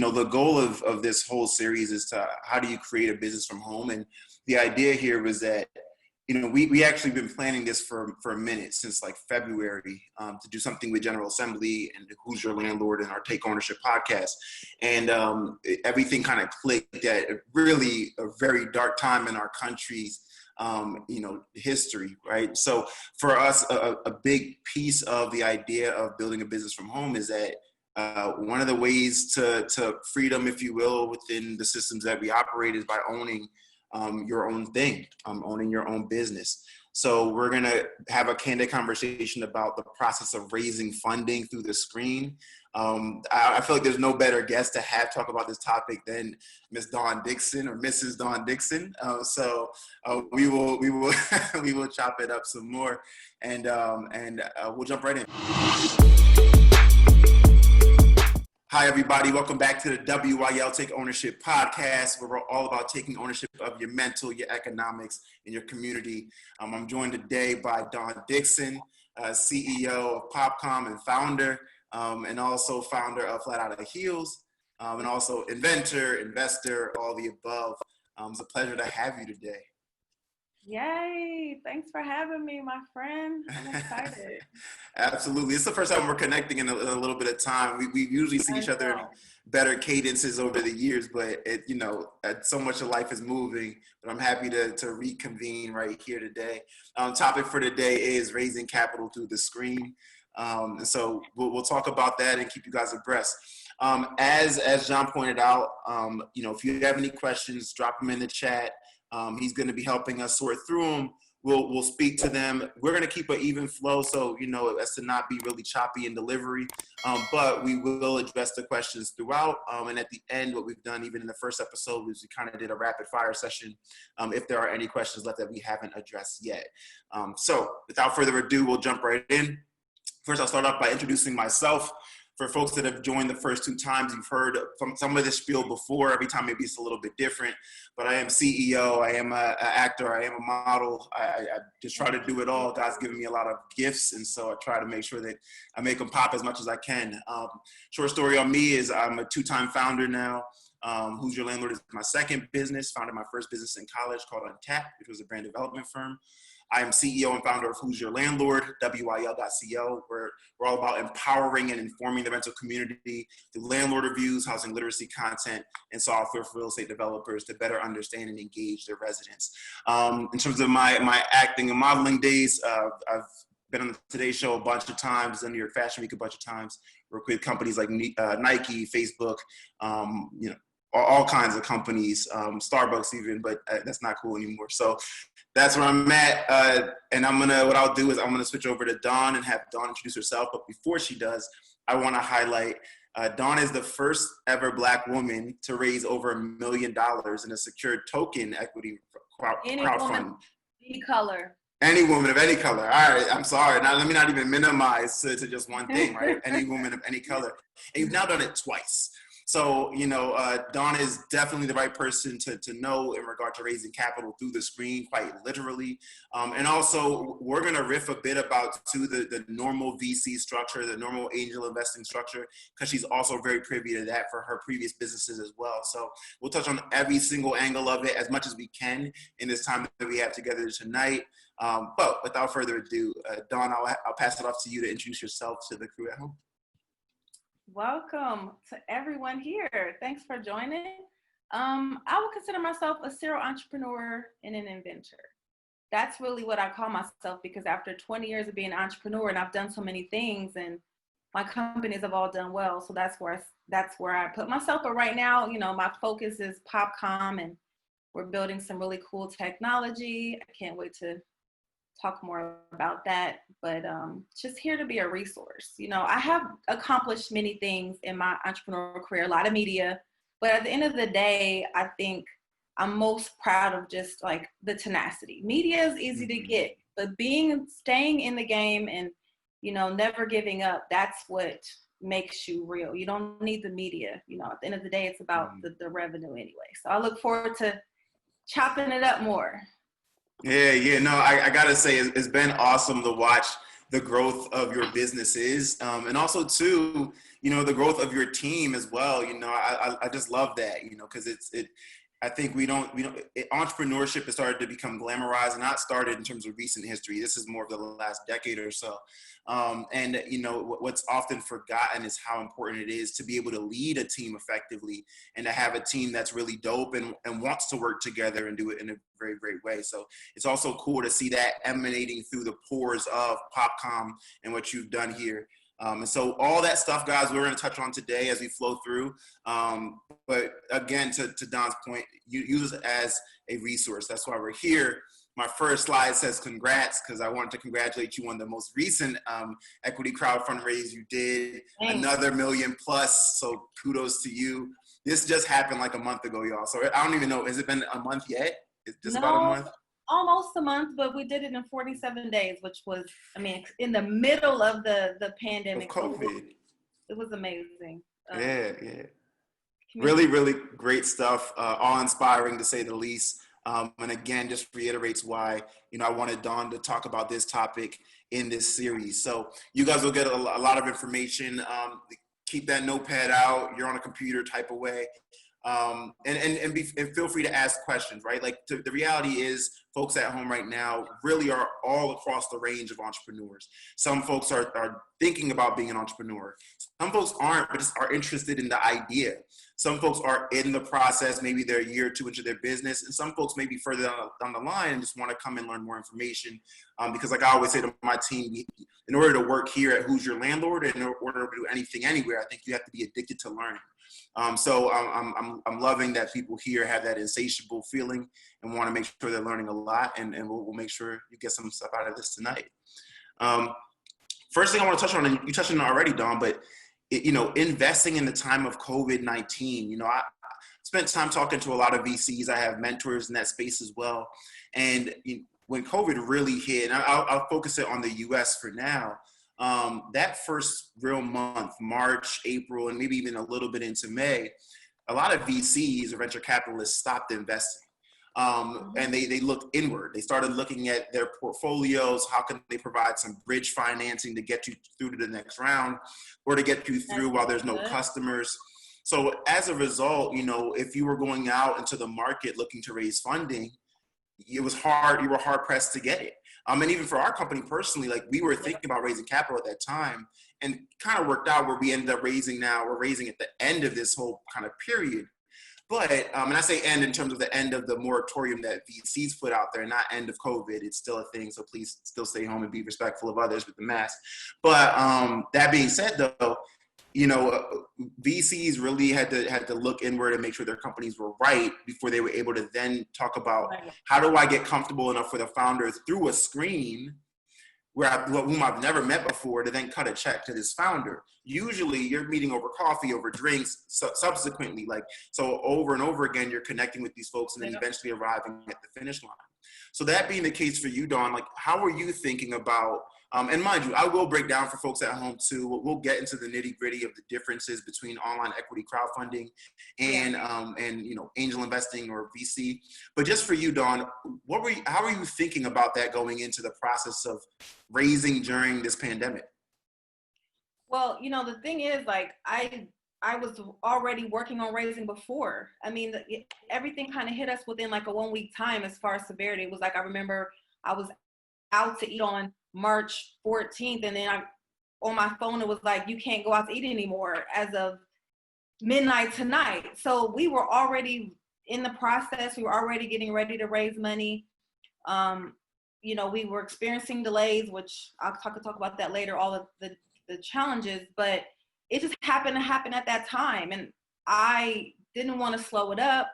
the goal of this whole series is to how do you create a business from home? And the idea here was that, we actually been planning this for a minute, since like February, to do something with General Assembly and Who's Your Landlord and our Take Ownership podcast. And everything kind of clicked at really a very dark time in our country's history, right? So for us, a big piece of the idea of building a business from home is that one of the ways to freedom, if you will, within the systems that we operate is by owning your own thing, owning your own business. So we're going to have a candid conversation about the process of raising funding through the screen. I feel like there's no better guest to have talk about this topic than Miss Dawn Dickson or Mrs. Dawn Dickson. So we will we will chop it up some more, and we'll jump right in. Hi, everybody. Welcome back to the WYL Take Ownership podcast, where we're all about taking ownership of your mental, your economics, and your community. I'm joined today by Dawn Dickson, CEO of PopCom and founder, and also founder of Flat Out of Heels, and also inventor, investor, all the above. It's a pleasure to have you today. Yay. Thanks for having me, my friend. I'm excited. Absolutely. It's the first time we're connecting in a little bit of time. We usually see each other in better cadences over the years, but so much of life is moving, but I'm happy to reconvene right here today. Topic for today is raising capital through the screen. And so we'll talk about that and keep you guys abreast. As John pointed out, if you have any questions, drop them in the chat. He's going to be helping us sort through them. We'll speak to them. We're going to keep an even flow, so as to not be really choppy in delivery. But we will address the questions throughout. And at the end, what we've done, even in the first episode, was we kind of did a rapid fire session. If there are any questions left that we haven't addressed yet. So without further ado, we'll jump right in. First, I'll start off by introducing myself. For folks that have joined the first two times, you've heard from some of this spiel before. Every time maybe it's a little bit different, but I am CEO, I am an actor, I am a model. I just try to do it all. God's given me a lot of gifts, and so I try to make sure that I make them pop as much as I can. Short story on me is I'm a two-time founder now. Who's Your Landlord is my second business. Founded my first business in college called Untitled, which was a brand development firm. I am CEO and founder of Who's Your Landlord, WYL.co. We're all about empowering and informing the rental community through landlord reviews, housing literacy content, and software for real estate developers to better understand and engage their residents. In terms of my acting and modeling days, I've been on the Today Show a bunch of times, done New York Fashion Week a bunch of times, worked with companies like Nike, Facebook, all kinds of companies, Starbucks even, but that's not cool anymore. So that's where I'm at. And what I'll do is I'm gonna switch over to Dawn and have Dawn introduce herself. But before she does, I wanna highlight, Dawn is the first ever Black woman to raise over $1 million in a secured token equity crowdfund. Any color. Any woman of any color. All right, I'm sorry. Now let me not even minimize to just one thing, right? Any woman of any color. And you've now done it twice. So, Dawn is definitely the right person to know in regard to raising capital through the screen, quite literally. And also, we're going to riff a bit about, too, the normal VC structure, the normal angel investing structure, because she's also very privy to that for her previous businesses as well. So we'll touch on every single angle of it as much as we can in this time that we have together tonight. But without further ado, Dawn, I'll pass it off to you to introduce yourself to the crew at home. Welcome to everyone here. Thanks for joining. I would consider myself a serial entrepreneur and an inventor. That's really what I call myself, because after 20 years of being an entrepreneur, and I've done so many things, and my companies have all done well. So that's where I put myself. But right now, my focus is PopCom, and we're building some really cool technology. I can't wait to talk more about that, but just here to be a resource. I have accomplished many things in my entrepreneurial career, a lot of media, but at the end of the day, I think I'm most proud of just like the tenacity. Media is easy to get, but staying in the game and, never giving up, that's what makes you real. You don't need the media. At the end of the day, it's about the revenue anyway. So I look forward to chopping it up more. Yeah. No, I got to say, it's been awesome to watch the growth of your business is. And also too, the growth of your team as well. I just love that, because I think entrepreneurship has started to become glamorized, and not started in terms of recent history. This is more of the last decade or so. And what's often forgotten is how important it is to be able to lead a team effectively, and to have a team that's really dope and wants to work together and do it in a very great way. So it's also cool to see that emanating through the pores of PopCom and what you've done here. And so all that stuff, guys, we're going to touch on today as we flow through. But again, to Dawn's point, use it as a resource. That's why we're here. My first slide says congrats, because I wanted to congratulate you on the most recent equity crowd fundraise you did. Thanks. Another $1 million plus. So kudos to you. This just happened like a month ago, y'all. So I don't even know. Has it been a month yet? It's just about a month? Almost a month, but we did it in 47 days, which was, in the middle of the pandemic. Of COVID. It was amazing. Yeah. Really, really great stuff. Awe-inspiring, to say the least. And again, just reiterates why, I wanted Dawn to talk about this topic in this series. So you guys will get a lot of information. Keep that notepad out. You're on a computer type of way. And feel free to ask questions, right? Like the reality is, folks at home right now really are all across the range of entrepreneurs. Some folks are thinking about being an entrepreneur. Some folks aren't, but just are interested in the idea. Some folks are in the process, maybe they're a year or two into their business, and some folks may be further down the line and just want to come and learn more information. Because like I always say to my team, in order to work here at Who's Your Landlord, and in order to do anything anywhere, I think you have to be addicted to learning. So I'm loving that people here have that insatiable feeling and want to make sure they're learning a lot, and we'll make sure you get some stuff out of this tonight. First thing I want to touch on, and you touched on it already, Dawn, but investing in the time of COVID-19. I spent time talking to a lot of VCs. I have mentors in that space as well. And when COVID really hit, and I'll focus it on the US for now, that first real month, March, April, and maybe even a little bit into May, a lot of VCs or venture capitalists stopped investing. And they looked inward. They started looking at their portfolios. How can they provide some bridge financing to get you through to the next round, or to get you through while there's no customers? So as a result, if you were going out into the market looking to raise funding, it was hard. You were hard pressed to get it. And even for our company personally, like we were thinking about raising capital at that time, and kind of worked out where we ended up raising now. We're raising at the end of this whole kind of period. But, and I say end in terms of the end of the moratorium that VCs put out there, not end of COVID. It's still a thing, so please still stay home and be respectful of others with the mask. But that being said, though, VCs really had to look inward and make sure their companies were right before they were able to then talk about how do I get comfortable enough for the founder through a screen whom I've never met before to then cut a check to this founder. Usually you're meeting over coffee, over drinks, subsequently, so over and over again, you're connecting with these folks and then eventually arriving at the finish line. So that being the case for you, Dawn, how are you thinking about, and mind you, I will break down for folks at home too, we'll get into the nitty gritty of the differences between online equity crowdfunding and angel investing or VC. But just for you, Dawn, how are you thinking about that going into the process of raising during this pandemic? Well, the thing is, I was already working on raising before. Everything kind of hit us within a 1 week time as far as severity. It was I remember I was out to eat on March 14th, and then on my phone, it was you can't go out to eat anymore as of midnight tonight. So we were already in the process. We were already getting ready to raise money. We were experiencing delays, which I'll talk about that later, all of the challenges, but it just happened to happen at that time. And I didn't want to slow it up.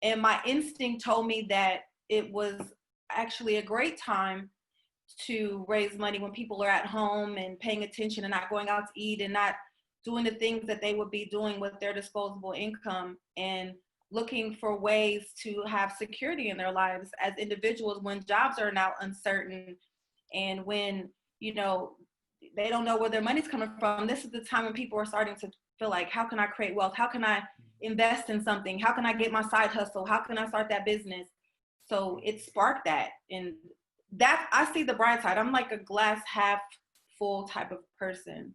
And my instinct told me that it was actually a great time to raise money when people are at home and paying attention and not going out to eat and not doing the things that they would be doing with their disposable income, and looking for ways to have security in their lives as individuals when jobs are now uncertain and when, they don't know where their money's coming from. This is the time when people are starting to feel how can I create wealth? How can I invest in something? How can I get my side hustle? How can I start that business? So it sparked that. And that, I see the bright side. I'm a glass half full type of person.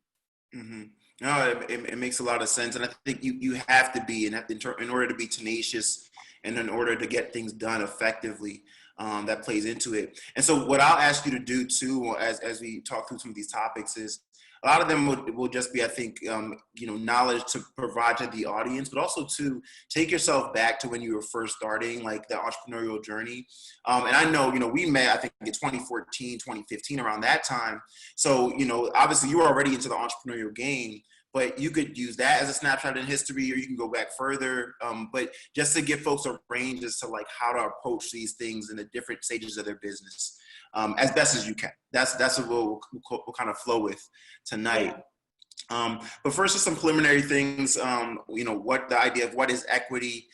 Mm-hmm. No, it makes a lot of sense, and I think you have to be in order to be tenacious and in order to get things done effectively. That plays into it. And so, what I'll ask you to do too, as we talk through some of these topics, is a lot of them will just be, I think, knowledge to provide to the audience, but also to take yourself back to when you were first starting, like the entrepreneurial journey. And I know, we met, I think, in 2014, 2015, around that time. So, obviously you were already into the entrepreneurial game, but you could use that as a snapshot in history, or you can go back further. But just to give folks a range as to like how to approach these things in the different stages of their business, as best as you can. That's what we'll kind of flow with tonight. Yeah. But first, just some preliminary things. What the idea of what is equity?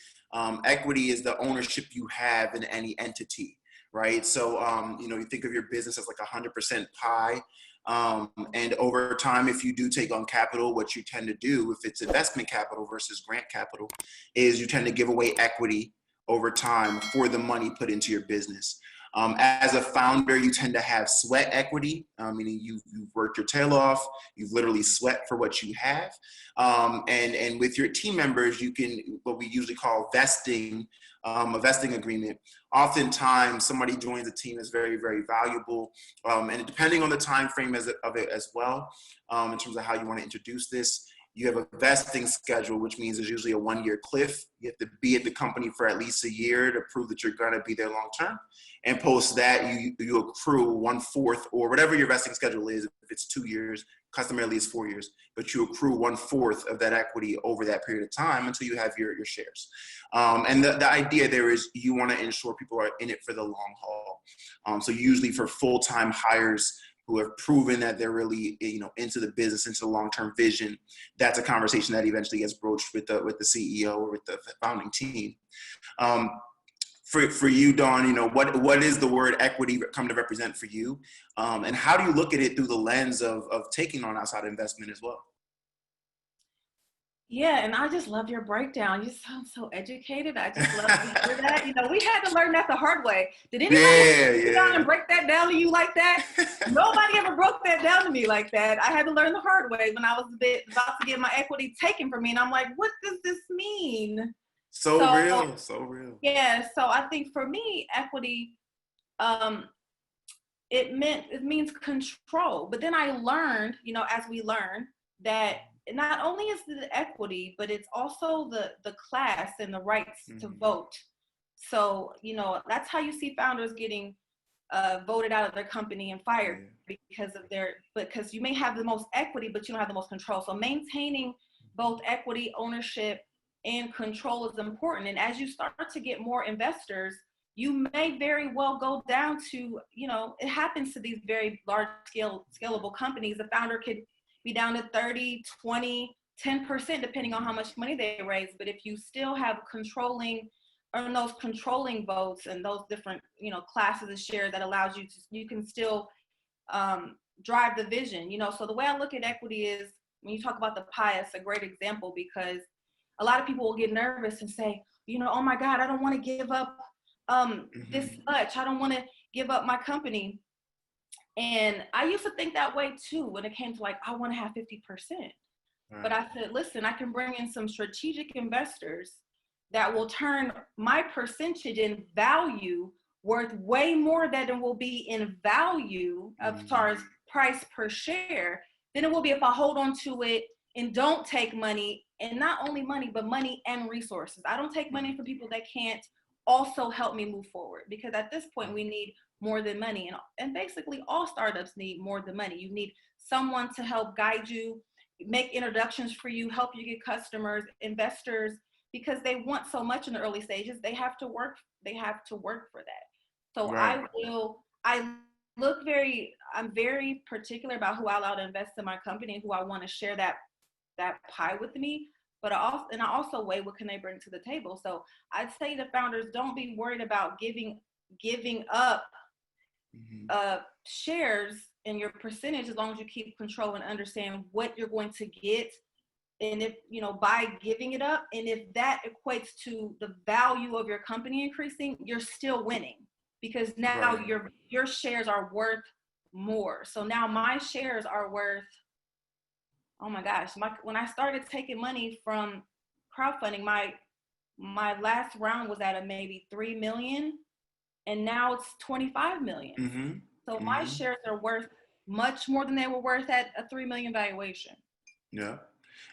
Equity is the ownership you have in any entity, right? So, you think of your business as like 100% pie. And over time, if you do take on capital, what you tend to do, if it's investment capital versus grant capital, is you tend to give away equity over time for the money put into your business. As a founder, you tend to have sweat equity, meaning you've worked your tail off, you've literally sweat for what you have. And with your team members, you can, what we usually call vesting, a vesting agreement. Oftentimes, somebody joins a team that's very, very valuable. And depending on the time frame of it as well, in terms of how you want to introduce this, you have a vesting schedule, which means there's usually a 1-year cliff. You have to be at the company for at least a year to prove that you're going to be there long term. And post that, you accrue 1/4, or whatever your vesting schedule is. If it's 2 years, customarily it's 4 years, but you accrue 1/4 of that equity over that period of time until you have your shares. And the idea there is you want to ensure people are in it for the long haul. So usually for full-time hires who have proven that they're really, into the business, into the long-term vision, that's a conversation that eventually gets broached with the CEO or with the founding team. For you, Dawn, what is the word equity come to represent for you? And how do you look at it through the lens of taking on outside investment as well? Yeah, and I just love your breakdown. You sound so educated. I just love to hear that. We had to learn that the hard way. Did anybody sit down and break that down to you like that? Nobody ever broke that down to me like that. I had to learn the hard way when I was about to get my equity taken from me. And I'm like, what does this mean? So real. Yeah, so I think for me, equity, it means control. But then I learned, as we learn, that not only is it the equity, but it's also the class and the rights to vote. So, that's how you see founders getting voted out of their company and fired because you may have the most equity, but you don't have the most control. So maintaining both equity, ownership, and control is important. And as you start to get more investors, you may very well go down to, it happens to these very large scalable companies. The founder could be down to 30, 20, 10%, depending on how much money they raise. But if you still have those controlling votes and those different, classes of shares that allows you can still drive the vision, So the way I look at equity is, when you talk about the pie, it's a great example because a lot of people will get nervous and say, oh my God, I don't want to give up this much. I don't want to give up my company. And I used to think that way too when it came to like, I want to have 50%. Right. But I said, listen, I can bring in some strategic investors that will turn my percentage in value worth way more than it will be in value as far as price per share than it will be if I hold on to it and don't take money, and not only money, but money and resources. I don't take money from people that can't also help me move forward, because at this point we need more than money. And basically all startups need more than money. You need someone to help guide you, make introductions for you, help you get customers, investors, because they want so much in the early stages. They have to work for that. So right. I'm very particular about who I allow to invest in my company and who I want to share that pie with me. But I also weigh what can they bring to the table. So I'd say to founders, don't be worried about giving up shares in your percentage, as long as you keep control and understand what you're going to get. And if, by giving it up, and if that equates to the value of your company increasing, you're still winning, because now right. your shares are worth more. So now my shares are worth, oh my gosh, when I started taking money from crowdfunding, my last round was at a maybe 3 million, and now it's 25 million. Mm-hmm. So my shares are worth much more than they were worth at a 3 million valuation. Yeah.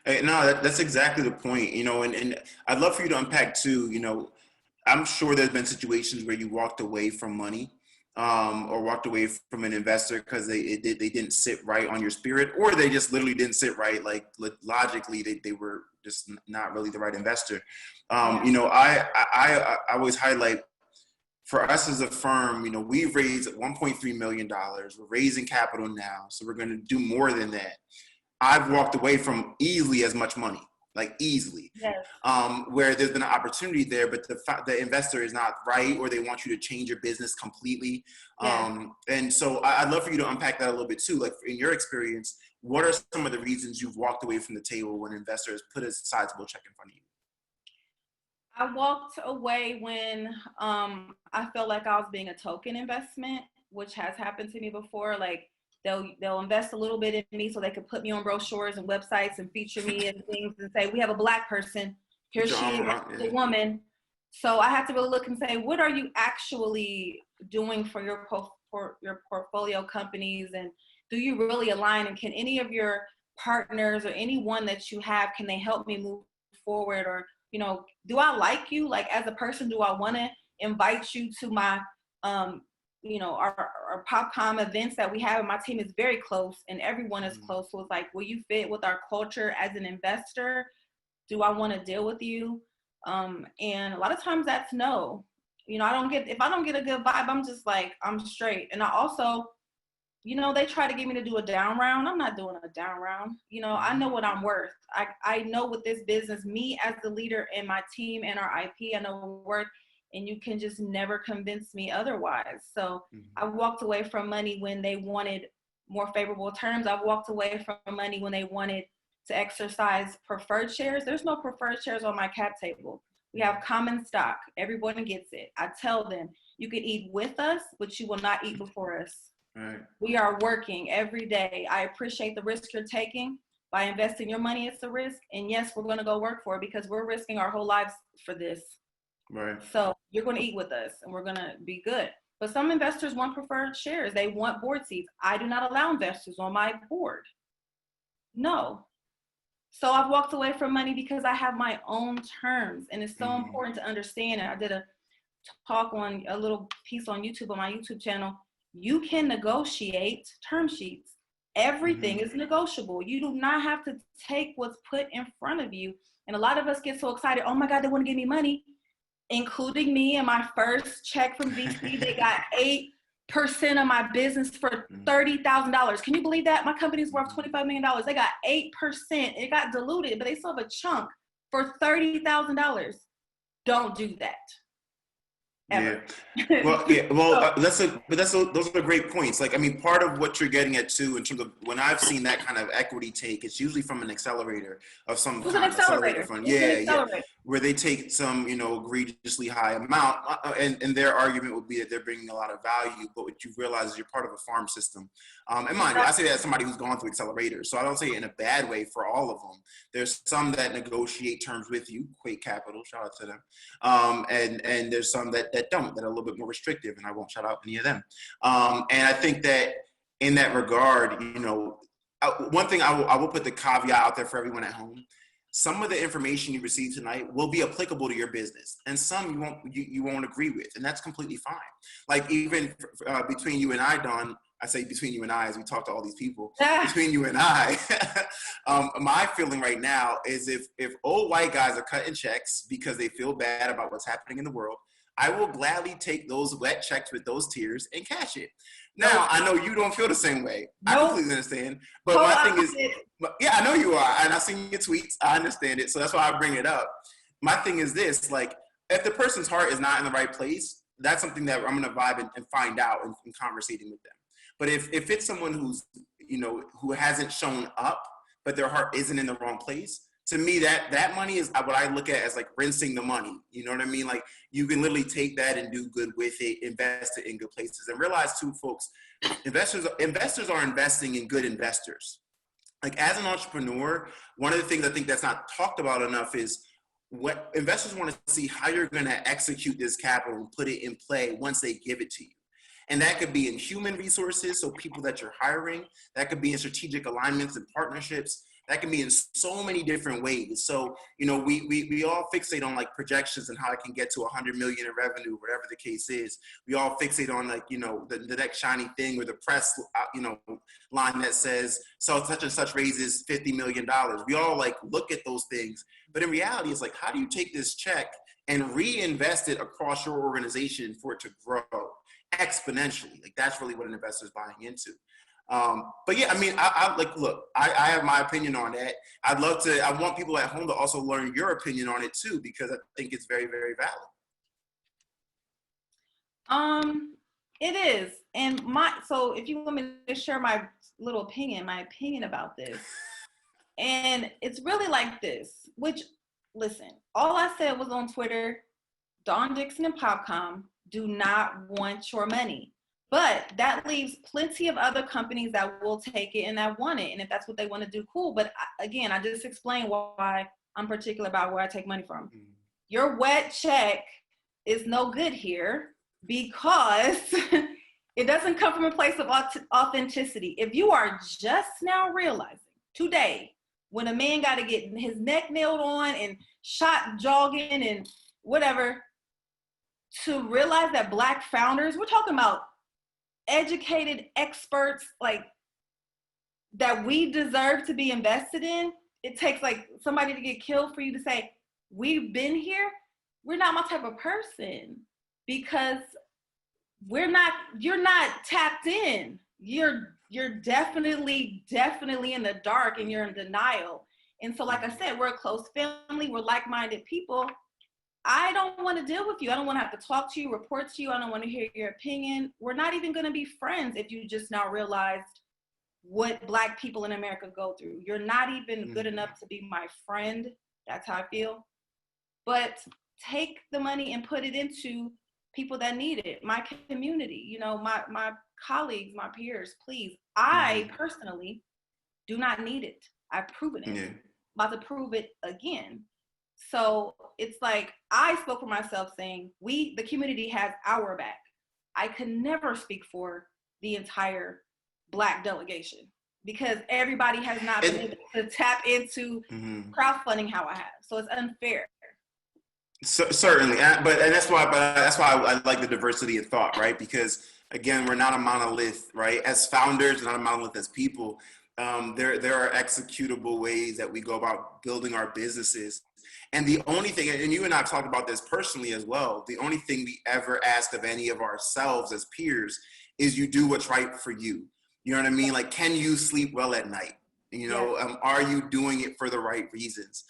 Hey, no, that's exactly the point, you know, and I'd love for you to unpack too, you know, I'm sure there's been situations where you walked away from money, or walked away from an investor because they didn't sit right on your spirit, or they just literally didn't sit right. Like logically, they were just not really the right investor. You know, I always highlight, for us as a firm, you know, we've raised $1.3 million. We're raising capital now, so we're going to do more than that. I've walked away from easily as much money, like easily, where there's been an opportunity there, but the investor is not right, or they want you to change your business completely. And so I'd love for you to unpack that a little bit too. Like in your experience, what are some of the reasons you've walked away from the table when investors put a sizable check in front of you? I walked away when I felt like I was being a token investment, which has happened to me before. Like they'll invest a little bit in me so they could put me on brochures and websites and feature me and things and say, we have a Black person, here she is, a woman. So I have to really look and say, what are you actually doing for your portfolio companies, and do you really align, and can any of your partners or anyone that you have, can they help me move forward? Or, you know, do I like you? Like as a person, do I want to invite you to my, you know, our PopCom events that we have? And my team is very close and everyone is close. So it's like, will you fit with our culture as an investor? Do I want to deal with you? And a lot of times that's no. You know, if I don't get a good vibe, I'm just like, I'm straight. And I also, you know, they try to get me to do a down round. I'm not doing a down round. You know, I know what I'm worth. I know what this business, me as the leader and my team and our IP, I know what we're worth, and you can just never convince me otherwise. So I walked away from money when they wanted more favorable terms. I've walked away from money when they wanted to exercise preferred shares. There's no preferred shares on my cap table. We have common stock. Everyone gets it. I tell them, you can eat with us, but you will not eat before us. Right. We are working every day. I appreciate the risk you're taking by investing your money. It's a risk. And yes, we're going to go work for it because we're risking our whole lives for this. Right. So you're going to eat with us and we're going to be good. But some investors want preferred shares. They want board seats. I do not allow investors on my board. No. So I've walked away from money because I have my own terms. And it's so important to understand. And I did a talk on a little piece on YouTube, on my YouTube channel. You can negotiate term sheets. Everything is negotiable. You do not have to take what's put in front of you. And a lot of us get so excited. Oh my God, they want to give me money, including me. And my first check from VC, they got 8% of my business for $30,000. Can you believe that? My company's worth $25 million. They got 8%. It got diluted, but they still have a chunk for $30,000. Don't do that. Ever. Yeah. Well, yeah. Well, those are great points. Like, I mean, part of what you're getting at too, in terms of when I've seen that kind of equity take, it's usually from an accelerator of some kind, accelerator fund. Yeah, where they take some, you know, egregiously high amount, and their argument would be that they're bringing a lot of value. But what you realize is you're part of a farm system. And mind you, I say that as somebody who's gone through accelerators, so I don't say it in a bad way for all of them. There's some that negotiate terms with you, Quake Capital, shout out to them, and there's some that don't, that are a little bit more restrictive, and I won't shout out any of them. And I think that in that regard, you know, one thing I will put the caveat out there for everyone at home. Some of the information you receive tonight will be applicable to your business, and some you won't agree with, and that's completely fine. Like even between you and I, Dawn, I say between you and I as we talk to all these people, between you and I, my feeling right now is if old white guys are cutting checks because they feel bad about what's happening in the world, I will gladly take those wet checks with those tears and cash it. Now, I know you don't feel the same way. I completely understand. But my thing is, yeah, I know you are. And I've seen your tweets. I understand it. So that's why I bring it up. My thing is this, like, if the person's heart is not in the right place, that's something that I'm going to vibe and find out in conversating with them. But if it's someone who's, you know, who hasn't shown up, but their heart isn't in the wrong place, to me, that money is what I look at as like rinsing the money. You know what I mean? Like you can literally take that and do good with it, invest it in good places, and realize too, folks, investors are investing in good investors. Like as an entrepreneur, one of the things I think that's not talked about enough is what investors want to see how you're going to execute this capital and put it in play once they give it to you. And that could be in human resources, so people that you're hiring. That could be in strategic alignments and partnerships. That can be in so many different ways. So, you know, we all fixate on like projections and how I can get to 100 million in revenue, whatever the case is. We all fixate on like, you know, the next shiny thing or the press, you know, line that says, so such and such raises $50 million. We all like look at those things. But in reality, it's like, how do you take this check and reinvest it across your organization for it to grow exponentially? Like that's really what an investor is buying into. But yeah, I mean, I like, look, I have my opinion on that. I want people at home to also learn your opinion on it too, because I think it's very, very valid. It is. And so if you want me to share my opinion about this, and it's really like this, which, listen, all I said was on Twitter, Dawn Dickson and PopCom do not want your money. But that leaves plenty of other companies that will take it and that want it. And if that's what they want to do, cool. But again, I just explained why I'm particular about where I take money from. Your wet check is no good here because it doesn't come from a place of authenticity. If you are just now realizing today, when a man got to get his neck nailed on and shot jogging and whatever, to realize that Black founders, we're talking about educated experts like that we deserve to be invested in. It takes like somebody to get killed for you to say, we've been here. We're not my type of person, because you're not tapped in. You're definitely in the dark and you're in denial. And so, like I said, we're a close family. We're like-minded people. I don't want to deal with you. I don't want to have to talk to you, report to you. I don't want to hear your opinion. We're not even going to be friends if you just now realized what Black people in America go through. You're not even good enough to be my friend. That's how I feel. But take the money and put it into people that need it. My community, you know, my colleagues, my peers, please. I personally do not need it. I've proven it. I'm about to prove it again. So it's like, I spoke for myself saying, the community has our back. I can never speak for the entire Black delegation because everybody has not been able to tap into crowdfunding how I have. So it's unfair. So, certainly, and that's why I like the diversity of thought, right? Because again, we're not a monolith, right? As founders, we're not a monolith as people. There are executable ways that we go about building our businesses. And the only thing, and you and I have talked about this personally as well, the only thing we ever ask of any of ourselves as peers is you do what's right for you. You know what I mean? Like, can you sleep well at night? You know, are you doing it for the right reasons?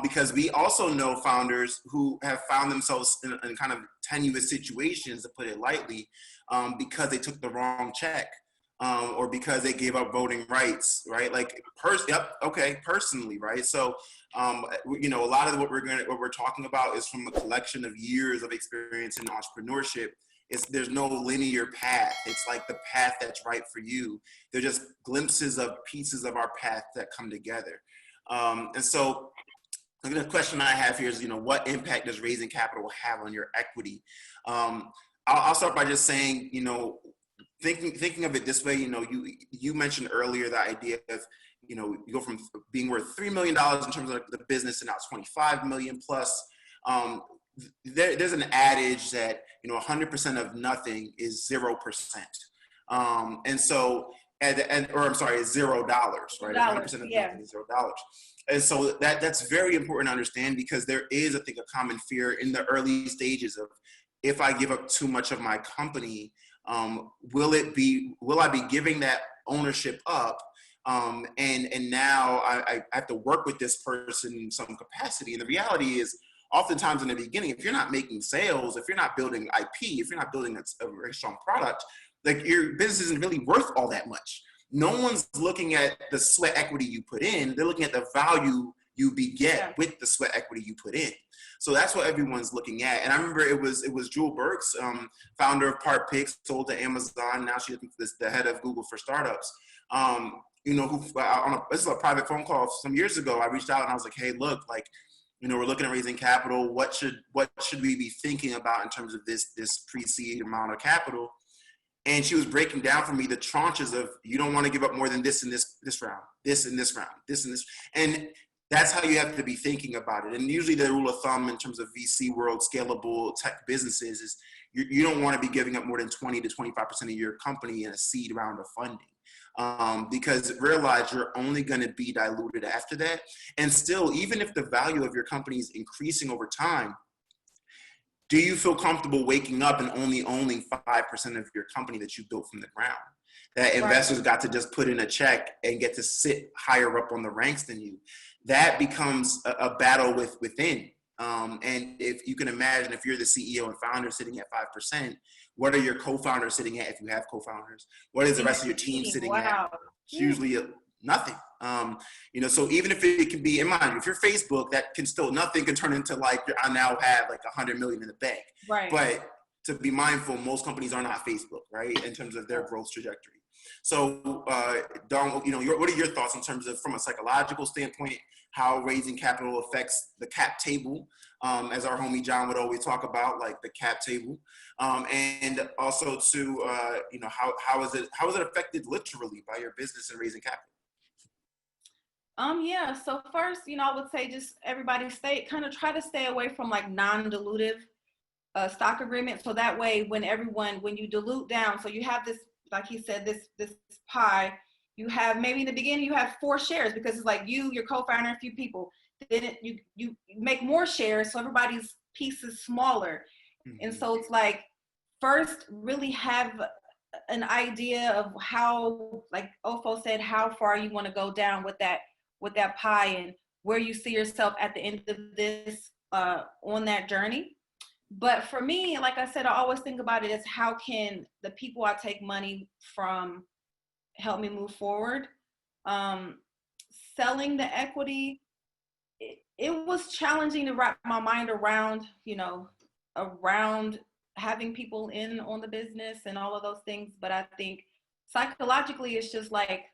Because we also know founders who have found themselves in kind of tenuous situations, to put it lightly, because they took the wrong check. Or because they gave up voting rights, right? Like, personally, right? So, you know, a lot of what we're talking about is from a collection of years of experience in entrepreneurship. There's no linear path. It's like the path that's right for you. They're just glimpses of pieces of our path that come together. And so, the question I have here is, you know, what impact does raising capital have on your equity? I'll start by just saying, you know, thinking of it this way, you know, you mentioned earlier the idea of, you know, you go from being worth $3 million in terms of the business and now 25 million plus. There's an adage that, you know, 100% of nothing is 0%. And so, is $0, right? 100% of nothing is $0. And so that's very important to understand, because there is, I think, a common fear in the early stages of, if I give up too much of my company, will I be giving that ownership up? And now I have to work with this person in some capacity. And the reality is, oftentimes in the beginning, if you're not making sales, if you're not building IP, if you're not building a very strong product, like, your business isn't really worth all that much. No one's looking at the sweat equity you put in. They're looking at the value you beget with the sweat equity you put in. So that's what everyone's looking at. And I remember it was Jewel Burks, founder of PartPix, sold to Amazon. Now she's the head of Google for startups. This is a private phone call some years ago. I reached out and I was like, hey, look, like, we're looking at raising capital. What should we be thinking about in terms of this pre-seed amount of capital? And she was breaking down for me the tranches of, you don't want to give up more than this in this round, this in this round, this in this. And that's how you have to be thinking about it. And usually the rule of thumb in terms of VC world, scalable tech businesses is you don't want to be giving up more than 20 to 25% of your company in a seed round of funding. Because realize you're only going to be diluted after that. And still, even if the value of your company is increasing over time, do you feel comfortable waking up and only owning 5% of your company that you built from the ground? That investors got to just put in a check and get to sit higher up on the ranks than you. That becomes a battle within. And if you can imagine, if you're the CEO and founder sitting at 5%, what are your co-founders sitting at if you have co-founders? What is the rest of your team sitting at? It's usually nothing. So even if it can be, in mind, if you're Facebook, that can still, nothing can turn into like, I now have like 100 million in the bank. Right. But to be mindful, most companies are not Facebook, right? In terms of their growth trajectory. So Dawn, what are your thoughts in terms of, from a psychological standpoint, how raising capital affects the cap table, as our homie John would always talk about, like the cap table, and also to, how is it affected literally by your business and raising capital? So first, I would say just everybody try to stay away from like non-dilutive stock agreements. So that way, when you dilute down, so you have this, like he said, this pie, you have, maybe in the beginning you have 4 shares because it's like your co-founder, a few people. Then you make more shares, so everybody's piece is smaller. Mm-hmm. And so it's like, first really have an idea of how, like Ofo said, how far you want to go down with that pie and where you see yourself at the end of this on that journey. But for me, like I said, I always think about it as, how can the people I take money from help me move forward? Selling the equity, it was challenging to wrap my mind around, around having people in on the business and all of those things. But I think psychologically, it's just like,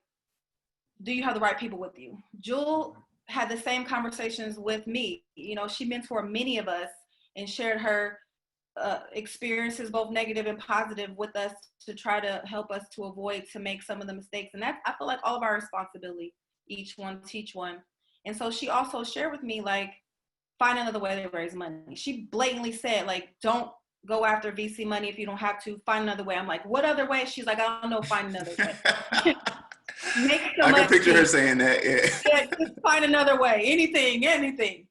do you have the right people with you? Jewel had the same conversations with me. She mentored many of us and shared her experiences, both negative and positive, with us to try to help us to avoid to make some of the mistakes. And that's, I feel like, all of our responsibility, each one teach one. And so she also shared with me, like, find another way to raise money. She blatantly said, like, don't go after VC money if you don't have to. Find another way. I'm like, what other way? She's like, I don't know, find another way. I can picture her saying that. Yeah, just find another way. Anything.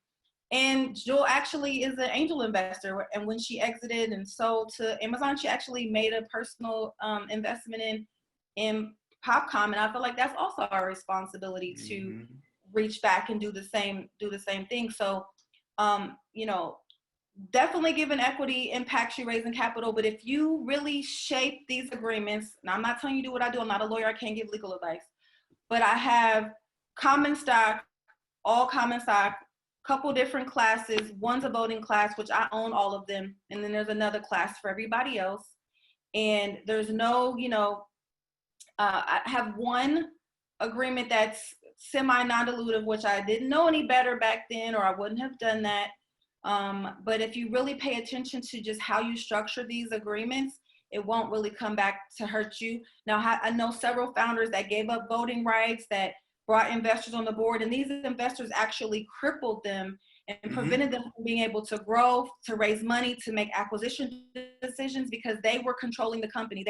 And Jewel actually is an angel investor. And when she exited and sold to Amazon, she actually made a personal investment in PopCom. And I feel like that's also our responsibility to reach back and do the same thing. So, definitely giving equity impacts you raising capital. But if you really shape these agreements, and I'm not telling you to do what I do, I'm not a lawyer, I can't give legal advice, but I have common stock, all common stock, couple different classes. One's a voting class, which I own all of them. And then there's another class for everybody else. And there's no, I have one agreement that's semi-non-dilutive, which I didn't know any better back then, or I wouldn't have done that. But if you really pay attention to just how you structure these agreements, it won't really come back to hurt you. Now, I know several founders that gave up voting rights, that brought investors on the board, and these investors actually crippled them and prevented them from being able to grow, to raise money, to make acquisition decisions, because they were controlling the company.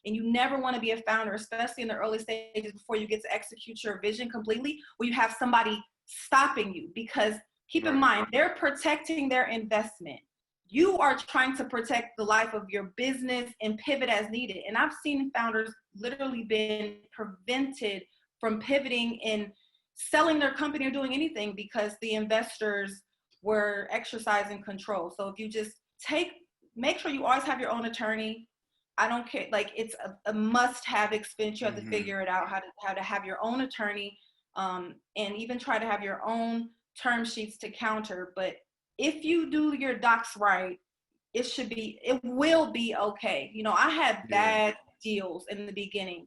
And you never want to be a founder, especially in the early stages before you get to execute your vision completely, where you have somebody stopping you, because keep in mind, they're protecting their investment. You are trying to protect the life of your business and pivot as needed. And I've seen founders literally been prevented from pivoting and selling their company or doing anything because the investors were exercising control. So if you just make sure you always have your own attorney. I don't care, like, it's a must-have expense. You have to figure it out, how to have your own attorney, and even try to have your own term sheets to counter, but if you do your docs right, it will be okay. You know, I had bad deals in the beginning,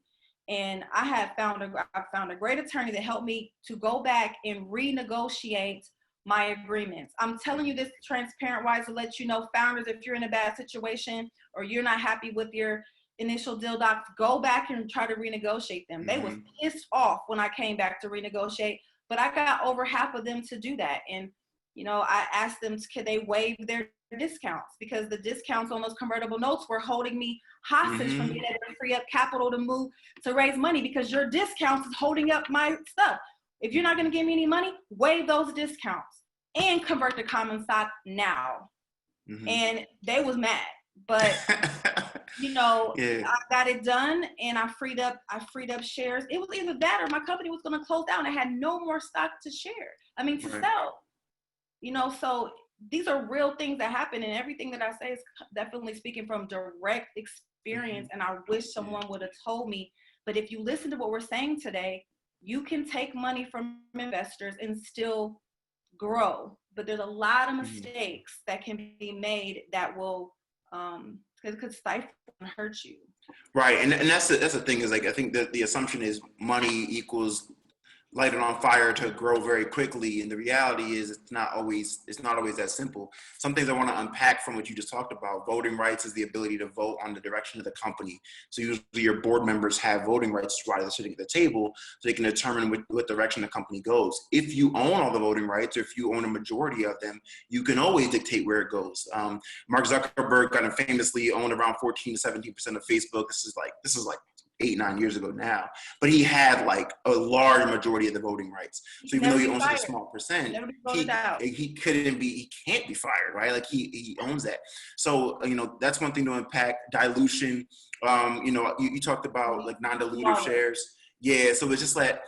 and I found a great attorney that helped me to go back and renegotiate my agreements. I'm telling you this transparent wise to let you know, founders, if you're in a bad situation or you're not happy with your initial deal docs, go back and try to renegotiate them. They was pissed off when I came back to renegotiate, but I got over half of them to do that. And, you know, I asked them, could they waive their discounts, because the discounts on those convertible notes were holding me hostage from being able to free up capital to raise money, because your discounts is holding up my stuff. If you're not going to give me any money, waive those discounts and convert to common stock now. And they was mad, but you know, I got it done, and I freed up shares. It was either that or my company was going to close down. I had no more stock to sell. You know, so these are real things that happen, and everything that I say is definitely speaking from direct experience. And I wish someone would have told me. But if you listen to what we're saying today, you can take money from investors and still grow. But there's a lot of mistakes that can be made that will could stifle and hurt you. Right, and that's the thing, is like, I think that the assumption is money equals light it on fire to grow very quickly, and the reality is it's not always that simple. Some things I want to unpack from what you just talked about. Voting rights is the ability to vote on the direction of the company. So usually your board members have voting rights while they're sitting at the table, so they can determine what direction the company goes. If you own all the voting rights, or if you own a majority of them, you can always dictate where it goes. Mark Zuckerberg kind of famously owned around 14 to 17% of Facebook. This is like 8-9 years ago now, but he had like a large majority of the voting rights. So even though he owns a small percent, he can't be fired, right? Like he owns that. So, you know, that's one thing to unpack. Dilution. You know, you talked about like non-dilutive shares. Yeah. So it's just like,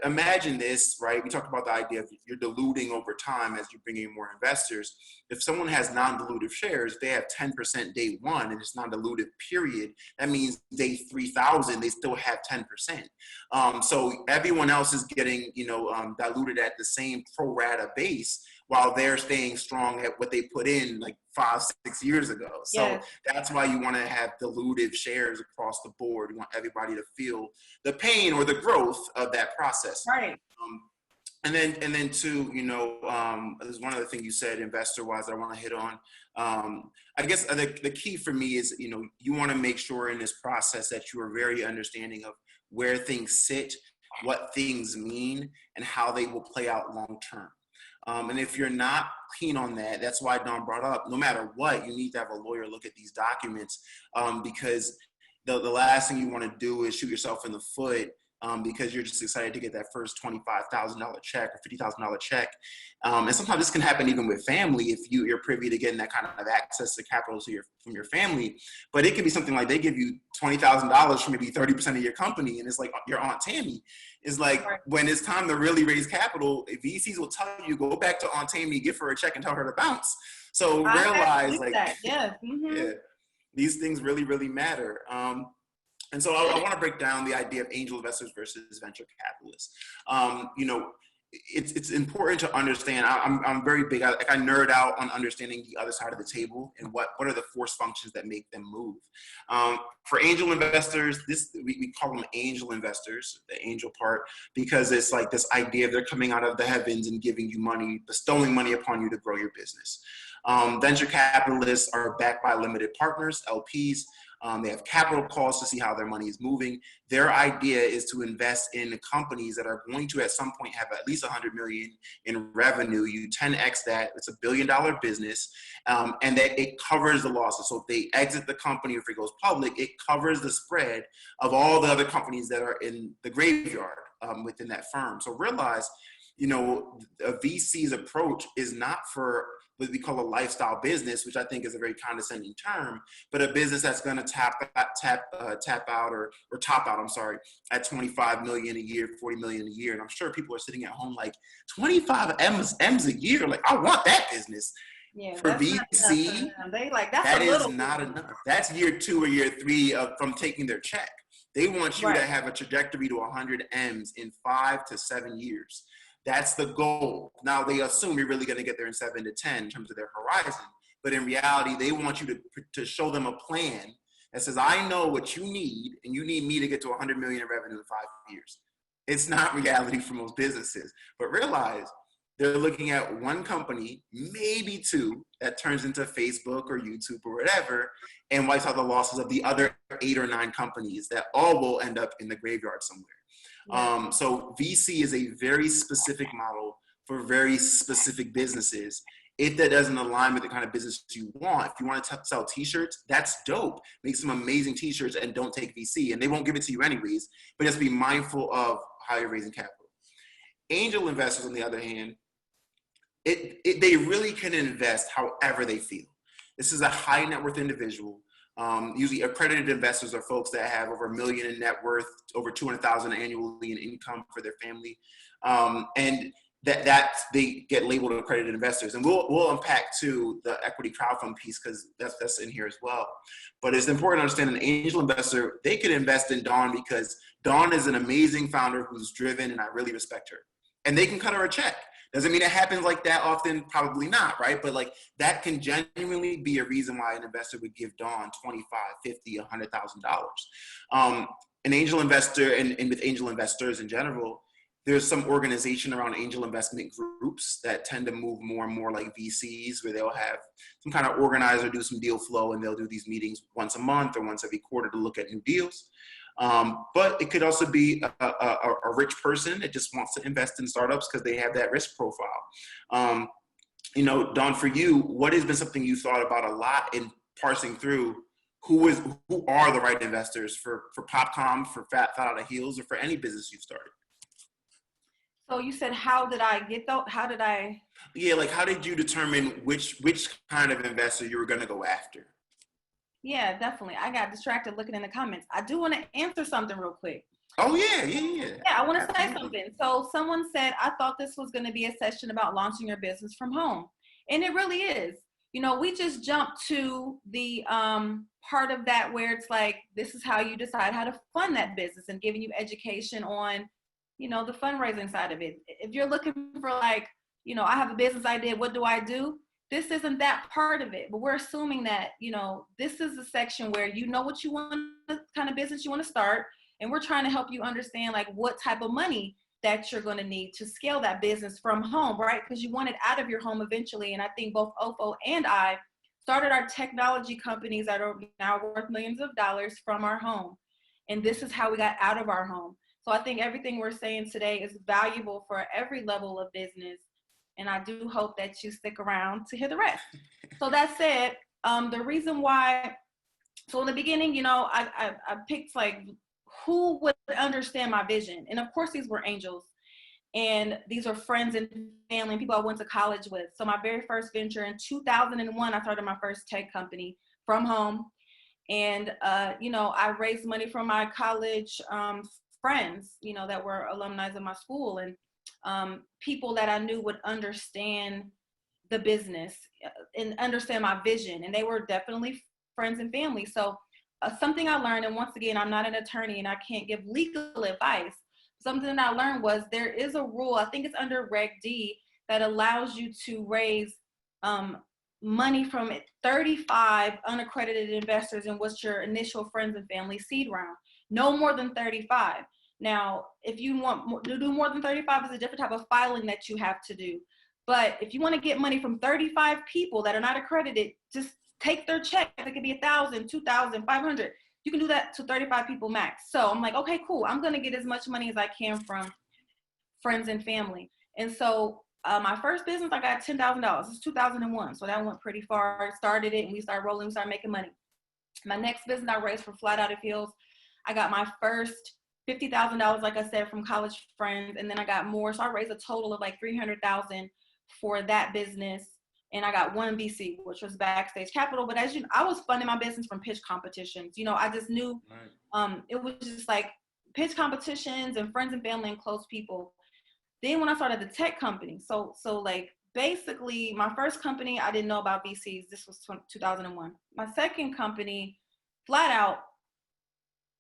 imagine this, right? We talked about the idea of you're diluting over time as you bring in more investors. If someone has non-dilutive shares, they have 10% day one, and it's non-dilutive period. That means day 3,000, they still have 10%. So everyone else is getting, you know, diluted at the same pro rata base, while they're staying strong at what they put in like 5-6 years ago. So that's why you want to have dilutive shares across the board. You want everybody to feel the pain or the growth of that process. Right. And then too, you know, there's one other thing you said investor-wise I want to hit on. I guess the key for me is, you know, you want to make sure in this process that you are very understanding of where things sit, what things mean, and how they will play out long term. And if you're not keen on that, that's why Dawn brought up, no matter what, you need to have a lawyer look at these documents, because the last thing you want to do is shoot yourself in the foot, because you're just excited to get that first $25,000 check or $50,000 check. And sometimes this can happen even with family if you're privy to getting that kind of access to capital from your family. But it can be something like they give you $20,000 for maybe 30% of your company, and it's like your Aunt Tammy. Is like, when it's time to really raise capital, VCs will tell you, go back to Aunt Tammy, give her a check and tell her to bounce. So realize like, these things really, really matter. And so I want to break down the idea of angel investors versus venture capitalists. You know, it's important to understand. I'm very big. I nerd out on understanding the other side of the table and what are the force functions that make them move. For angel investors, we call them angel investors, the angel part, because it's like this idea of they're coming out of the heavens and giving you money, bestowing money upon you to grow your business. Venture capitalists are backed by limited partners, LPs. They have capital calls to see how their money is moving. Their idea is to invest in companies that are going to at some point have at least 100 million in revenue. You 10x that, it's $1 billion business, and that it covers the losses. So if they exit the company, if it goes public, it covers the spread of all the other companies that are in the graveyard within that firm. So realize, you know, a VC's approach is not for what we call a lifestyle business, which I think is a very condescending term, but a business that's going to top out or top out, at 25 million a year, 40 million a year. And I'm sure people are sitting at home like, 25 M's a year, like, I want that business. Yeah, for VC, they like, that is not enough. That's year 2 or year 3 from taking their check. They want you to have a trajectory to 100 M's in 5 to 7 years. That's the goal. Now they assume you're really going to get there in 7 to 10 in terms of their horizon. But in reality, they want you to show them a plan that says, I know what you need, and you need me to get to 100 million in revenue in 5 years. It's not reality for most businesses. But realize they're looking at one company, maybe two, that turns into Facebook or YouTube or whatever, and wipes out the losses of the other 8 or 9 companies that all will end up in the graveyard somewhere. Yeah. So VC is a very specific model for very specific businesses. If that doesn't align with the kind of business you want, if you want to sell t-shirts, that's dope. Make some amazing t-shirts and don't take VC, and they won't give it to you anyways, but just be mindful of how you're raising capital. Angel investors, on the other hand, they really can invest however they feel. This is a high net worth individual. Usually accredited investors are folks that have over $1 million in net worth, over $200,000 annually in income for their family. And that they get labeled accredited investors. And we'll unpack too the equity crowdfund piece, because that's in here as well. But it's important to understand an angel investor, they could invest in Dawn because Dawn is an amazing founder who's driven, and I really respect her. And they can cut her a check. Doesn't mean it happens like that often, probably not, right? But like that can genuinely be a reason why an investor would give Dawn $25,000, $50,000, $100,000. An angel investor, and with angel investors in general, there's some organization around angel investment groups that tend to move more and more like VCs, where they'll have some kind of organizer do some deal flow, and they'll do these meetings once a month or once every quarter to look at new deals. But it could also be a rich person that just wants to invest in startups because they have that risk profile. Dawn, for you, what has been something you thought about a lot in parsing through who are the right investors for PopCom, for Fat Out of Heels, or for any business you've started? So you said, how did I get those? How did I? Yeah, like how did you determine which kind of investor you were going to go after? Yeah, definitely. I got distracted looking in the comments. I do want to answer something real quick. Oh, yeah. Yeah, I want to say something. So someone said, I thought this was going to be a session about launching your business from home. And it really is. We just jumped to the part of that where it's like, this is how you decide how to fund that business, and giving you education on, the fundraising side of it. If you're looking for like, I have a business idea, what do I do? This isn't that part of it, but we're assuming that, this is a section where what you want, the kind of business you want to start. And we're trying to help you understand like what type of money that you're going to need to scale that business from home, right? Because you want it out of your home eventually. And I think both Ofo and I started our technology companies that are now worth millions of dollars from our home. And this is how we got out of our home. So I think everything we're saying today is valuable for every level of business. And I do hope that you stick around to hear the rest. So that said, the reason why, so in the beginning, I picked like who would understand my vision. And of course, these were angels. And these are friends and family and people I went to college with. So my very first venture in 2001, I started my first tech company from home. And, I raised money from my college friends, that were alumni of my school, and people that I knew would understand the business and understand my vision. And they were definitely friends and family. So something I learned, and once again, I'm not an attorney and I can't give legal advice. Something that I learned was there is a rule, I think it's under Reg D, that allows you to raise money from 35 unaccredited investors in what's your initial friends and family seed round. No more than 35. Now, if you want to do more than 35, is a different type of filing that you have to do. But if you want to get money from 35 people that are not accredited, just take their check. It could be 1,000, 2,000, 500. You can do that to 35 people max. So I'm like, okay, cool. I'm going to get as much money as I can from friends and family. And so my first business, I got $10,000. It's 2001. So that went pretty far. I started it and we started rolling, we started making money. My next business I raised for Flat Out of Heels. I got my first $50,000, like I said, from college friends. And then I got more. So I raised a total of like $300,000 for that business. And I got one VC, which was Backstage Capital. But as you know, I was funding my business from pitch competitions. I just knew it was just like pitch competitions and friends and family and close people. Then when I started the tech company, so like basically my first company, I didn't know about VCs. This was 2001. My second company, Flat Out,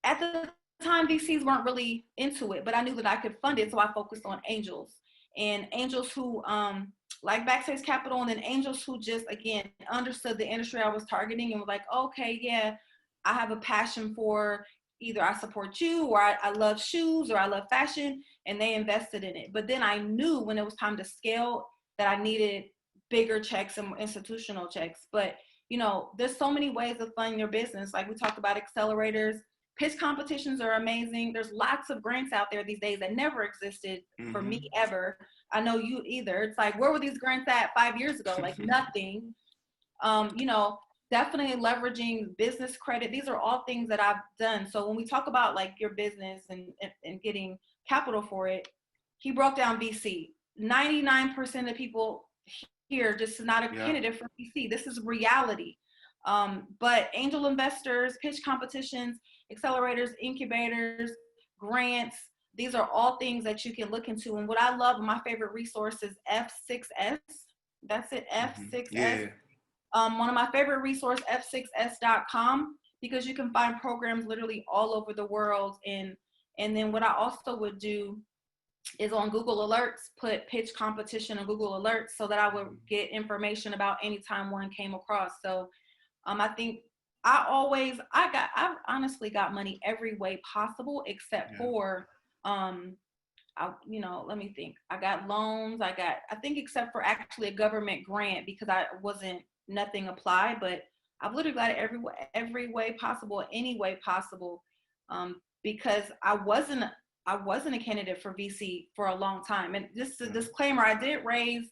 at the time VCs weren't really into it, but I knew that I could fund it. So I focused on angels. and angels who like Backstage Capital, and then angels who just, again, understood the industry I was targeting and was like, okay, yeah, I have a passion for either I support you, or I love shoes, or I love fashion, and they invested in it. But then I knew when it was time to scale that I needed bigger checks and institutional checks. But, you know, there's so many ways of funding your business. Like we talked about accelerators, pitch competitions are amazing. There's lots of grants out there these days that never existed for me ever. I know you either. It's like, where were these grants at 5 years ago? Like nothing. You know, definitely leveraging business credit. These are all things that I've done. So when we talk about like your business and getting capital for it, he broke down VC. 99% of people here just is not a candidate for VC. This is reality. But angel investors, pitch competitions, accelerators, incubators, grants, these are all things that you can look into. And what I love, my favorite resource is F6S. That's it, F6S. Yeah. One of my favorite resources, f6s.com, because you can find programs literally all over the world. And then what I also would do is on Google Alerts, put pitch competition on Google Alerts so that I would get information about anytime one came across. So I think I've honestly got money every way possible except for, let me think. I got loans. I think except for actually a government grant, because nothing applied, but I've literally got it every way possible, any way possible, because I wasn't a candidate for VC for a long time. And just a disclaimer, I did raise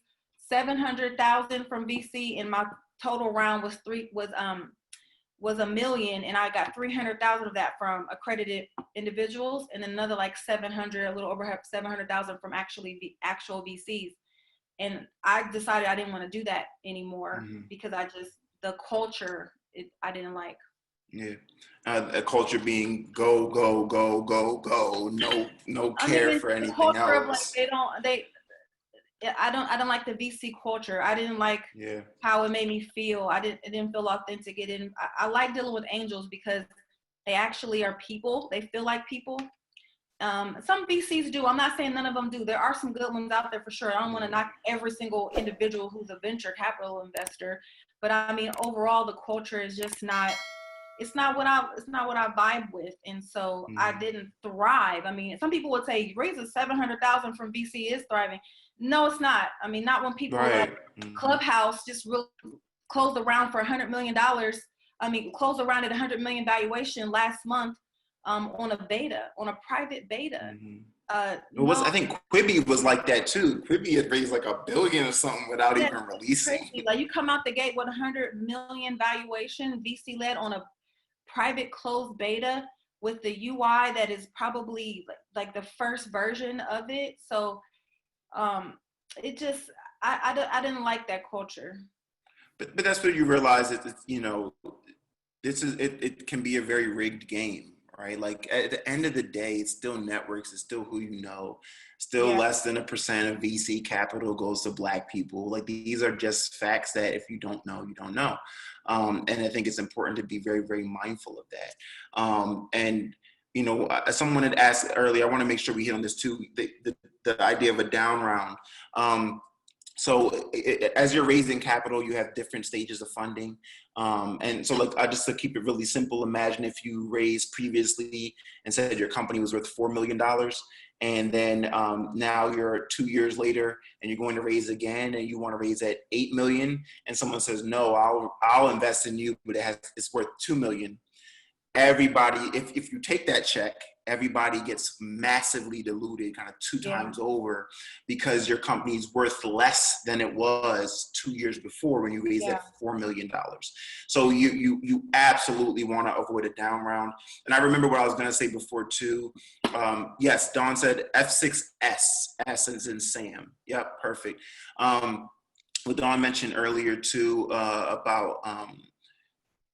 $700,000 from VC, and my total round was $1 million, and I got $300,000 of that from accredited individuals, and another like a little over $700,000 from actual VCs. And I decided I didn't want to do that anymore because the culture, I didn't like. Yeah. A culture being go, go, go, go, go. No care for anything else. Of like, I don't like the VC culture. I didn't like how it made me feel. It didn't feel authentic. I like dealing with angels because they actually are people. They feel like people. Some VCs do. I'm not saying none of them do. There are some good ones out there for sure. I don't want to knock every single individual who's a venture capital investor, but I mean, overall, the culture is just not. It's not what I vibe with, and so I didn't thrive. I mean, some people would say raising $700,000 from VC is thriving. No, it's not. I mean, not when people like Clubhouse just really closed around for $100 million. I mean, closed around at $100 million valuation last month. On a private beta. I think Quibi was like that too. Quibi had raised like $1 billion or something without even releasing. Crazy. Like you come out the gate with $100 million valuation, VC led, on a private closed beta with the UI that is probably like the first version of it. So it just, I didn't like that culture. But that's where you realize that, it can be a very rigged game. Right? Like at the end of the day, it's still networks. It's still who you know. Still less than 1% of VC capital goes to Black people. Like these are just facts that if you don't know, you don't know. And I think it's important to be very, very mindful of that. And someone had asked earlier, I want to make sure we hit on this too, the idea of a down round. So as you're raising capital, you have different stages of funding. And so just to keep it really simple, imagine if you raised previously and said your company was worth $4 million. And then now you're 2 years later and you're going to raise again and you want to raise at 8 million. And someone says, no, I'll invest in you, but it's worth 2 million. Everybody, if you take that check, everybody gets massively diluted kind of 2 times over because your company's worth less than it was 2 years before when you raised that $4 million. So you absolutely want to avoid a down round. And I remember what I was going to say before too. Yes, Dawn said F6S, S as in Sam. Yep, perfect. What Dawn mentioned earlier too about,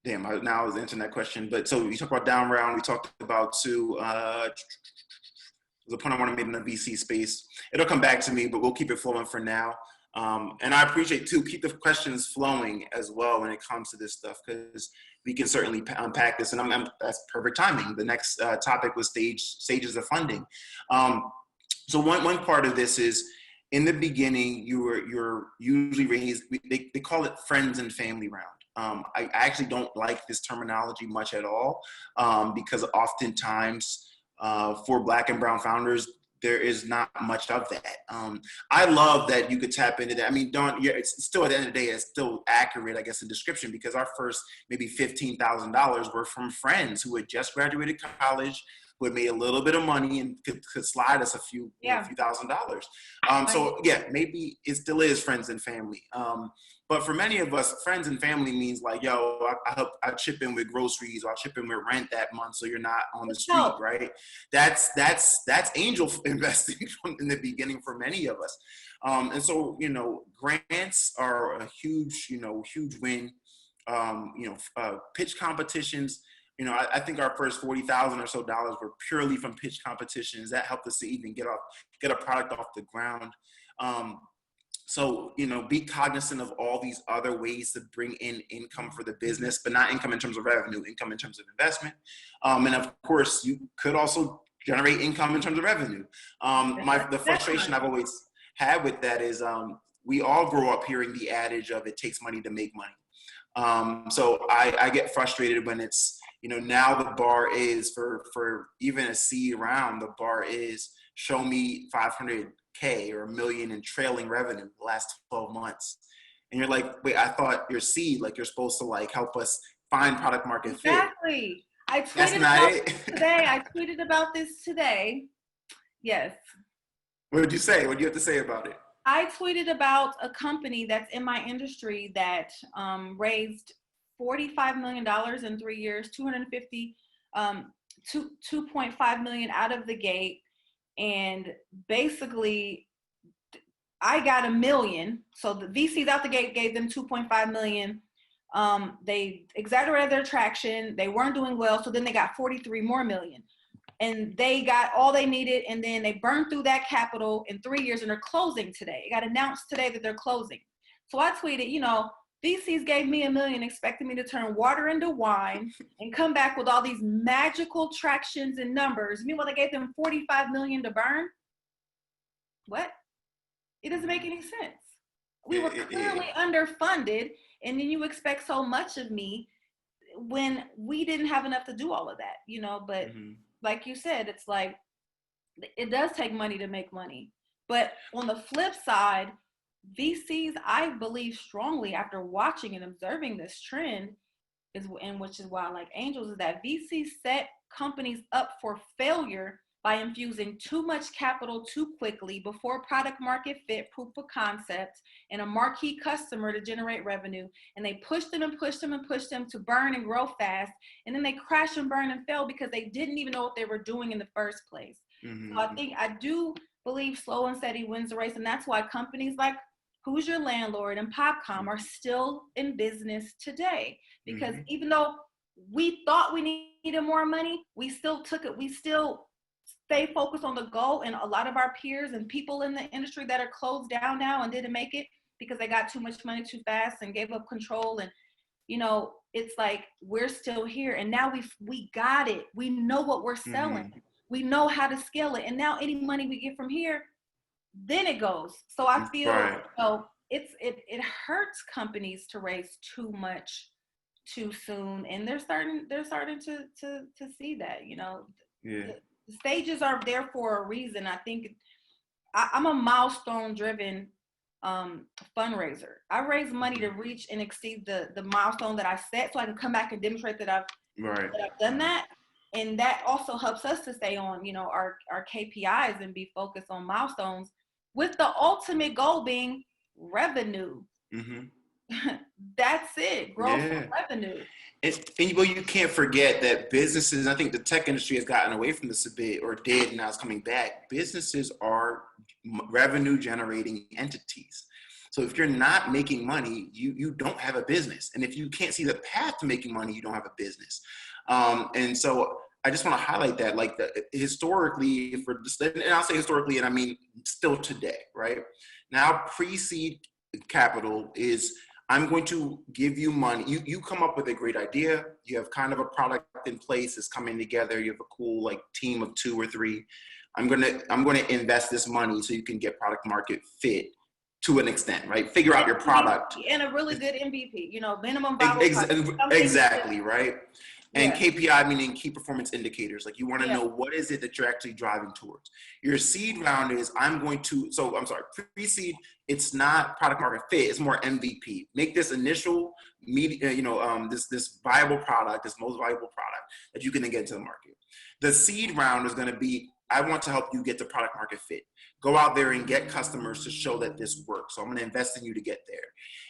now I was answering that question. But so we talked about down round. We talked about too, the point I want to make in the VC space. It'll come back to me, but we'll keep it flowing for now. And I appreciate too, keep the questions flowing as well when it comes to this stuff, because we can certainly unpack this. And that's perfect timing. The next topic was stages of funding. So one part of this is, in the beginning, you're usually raised, they call it friends and family round. I actually don't like this terminology much at all, because oftentimes for Black and brown founders, there is not much of that. I love that you could tap into that. I mean, Dawn, yeah, it's still at the end of the day, it's still accurate, I guess, in description, because our first maybe $15,000 were from friends who had just graduated college, who had made a little bit of money and could slide us a few $1,000. So yeah, maybe it still is friends and family. But for many of us, friends and family means like, yo, I chip in with groceries, or I chip in with rent that month, so you're not on the street, right? That's angel investing in the beginning for many of us. And so, grants are a huge win. Pitch competitions. I think our first $40,000 or so were purely from pitch competitions. That helped us to even get a product off the ground. So, be cognizant of all these other ways to bring in income for the business, but not income in terms of revenue, income in terms of investment. And of course, you could also generate income in terms of revenue. The frustration I've always had with that is we all grow up hearing the adage of it takes money to make money. So I get frustrated when it's, now the bar is for even a seed round, the bar is show me 500K or $1 million in trailing revenue the last 12 months. And you're like, wait, I thought your seed, like you're supposed to like help us find product market fit. Exactly. I tweeted about this today. Yes. What did you say? What do you have to say about it? I tweeted about a company that's in my industry that raised $45 million in 3 years, 2.5 million out of the gate. And basically, I got $1 million. So the VCs out the gate gave them 2.5 million. They exaggerated their traction. They weren't doing well. So then they got 43 more million. And they got all they needed. And then they burned through that capital in 3 years, and they're closing today. It got announced today that they're closing. So I tweeted, VCs gave me $1 million, expecting me to turn water into wine and come back with all these magical tractions and numbers. Meanwhile, they gave them 45 million to burn. What? It doesn't make any sense. We were clearly underfunded, and then you expect so much of me when we didn't have enough to do all of that, but like you said, it's like, it does take money to make money. But on the flip side, VCs, I believe strongly after watching and observing this trend, which is why I like angels, is that VCs set companies up for failure by infusing too much capital too quickly before product market fit, proof of concept, and a marquee customer to generate revenue. And they push them and push them and push them to burn and grow fast. And then they crash and burn and fail because they didn't even know what they were doing in the first place. So I do believe slow and steady wins the race. And that's why companies like Who's Your Landlord and PopCom are still in business today. Because even though we thought we needed more money, we still took it. We still stay focused on the goal. And a lot of our peers and people in the industry that are closed down now and didn't make it because they got too much money too fast and gave up control. And, it's like, we're still here. And now we got it. We know what we're selling. We know how to scale it. And now any money we get from here, then it goes. So I feel, it hurts companies to raise too much too soon. And they're starting to see that, the stages are there for a reason. I think I'm a milestone driven fundraiser. I raise money to reach and exceed the milestone that I set, so I can come back and demonstrate that I've done that. And that also helps us to stay on, our KPIs and be focused on milestones, with the ultimate goal being revenue. That's it, growth of revenue. And you can't forget that businesses, I think the tech industry has gotten away from this a bit, or did, and now it's coming back. Businesses are revenue generating entities. So if you're not making money, you don't have a business. And if you can't see the path to making money, you don't have a business. And so I just want to highlight that, like, historically, and I'll say historically, and I mean still today, right? Now, pre-seed capital is, I'm going to give you money. You come up with a great idea. You have kind of a product in place that's coming together. You have a cool team of 2 or 3. I'm gonna invest this money so you can get product market fit to an extent, right? Figure out your product. And a really good MVP, minimum viable product. Exactly, right? And Yeah. KPI, meaning key performance indicators. Like you want to know what is it that you're actually driving towards. Your seed round is pre-seed, it's not product market fit, it's more MVP. Make this initial this viable product, this most valuable product that you can then get into the market. The seed round is going to be, I want to help you get to product market fit. Go out there and get customers to show that this works. So I'm going to invest in you to get there.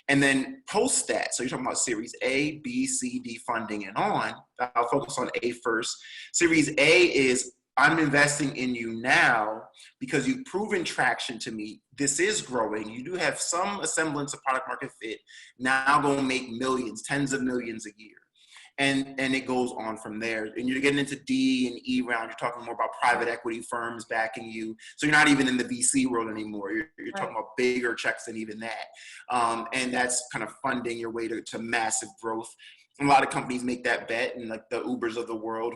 And then post that. So you're talking about Series A, B, C, D funding and on. I'll focus on A first. Series A is, I'm investing in you now because you've proven traction to me. This is growing. You do have some semblance of product market fit. Now go and make millions, tens of millions a year. And it goes on from there. And you're getting into D and E round. You're talking more about private equity firms backing you. So you're not even in the VC world anymore. You're talking about bigger checks than even that. And that's kind of funding your way to massive growth. And a lot of companies make that bet, and like the Ubers of the world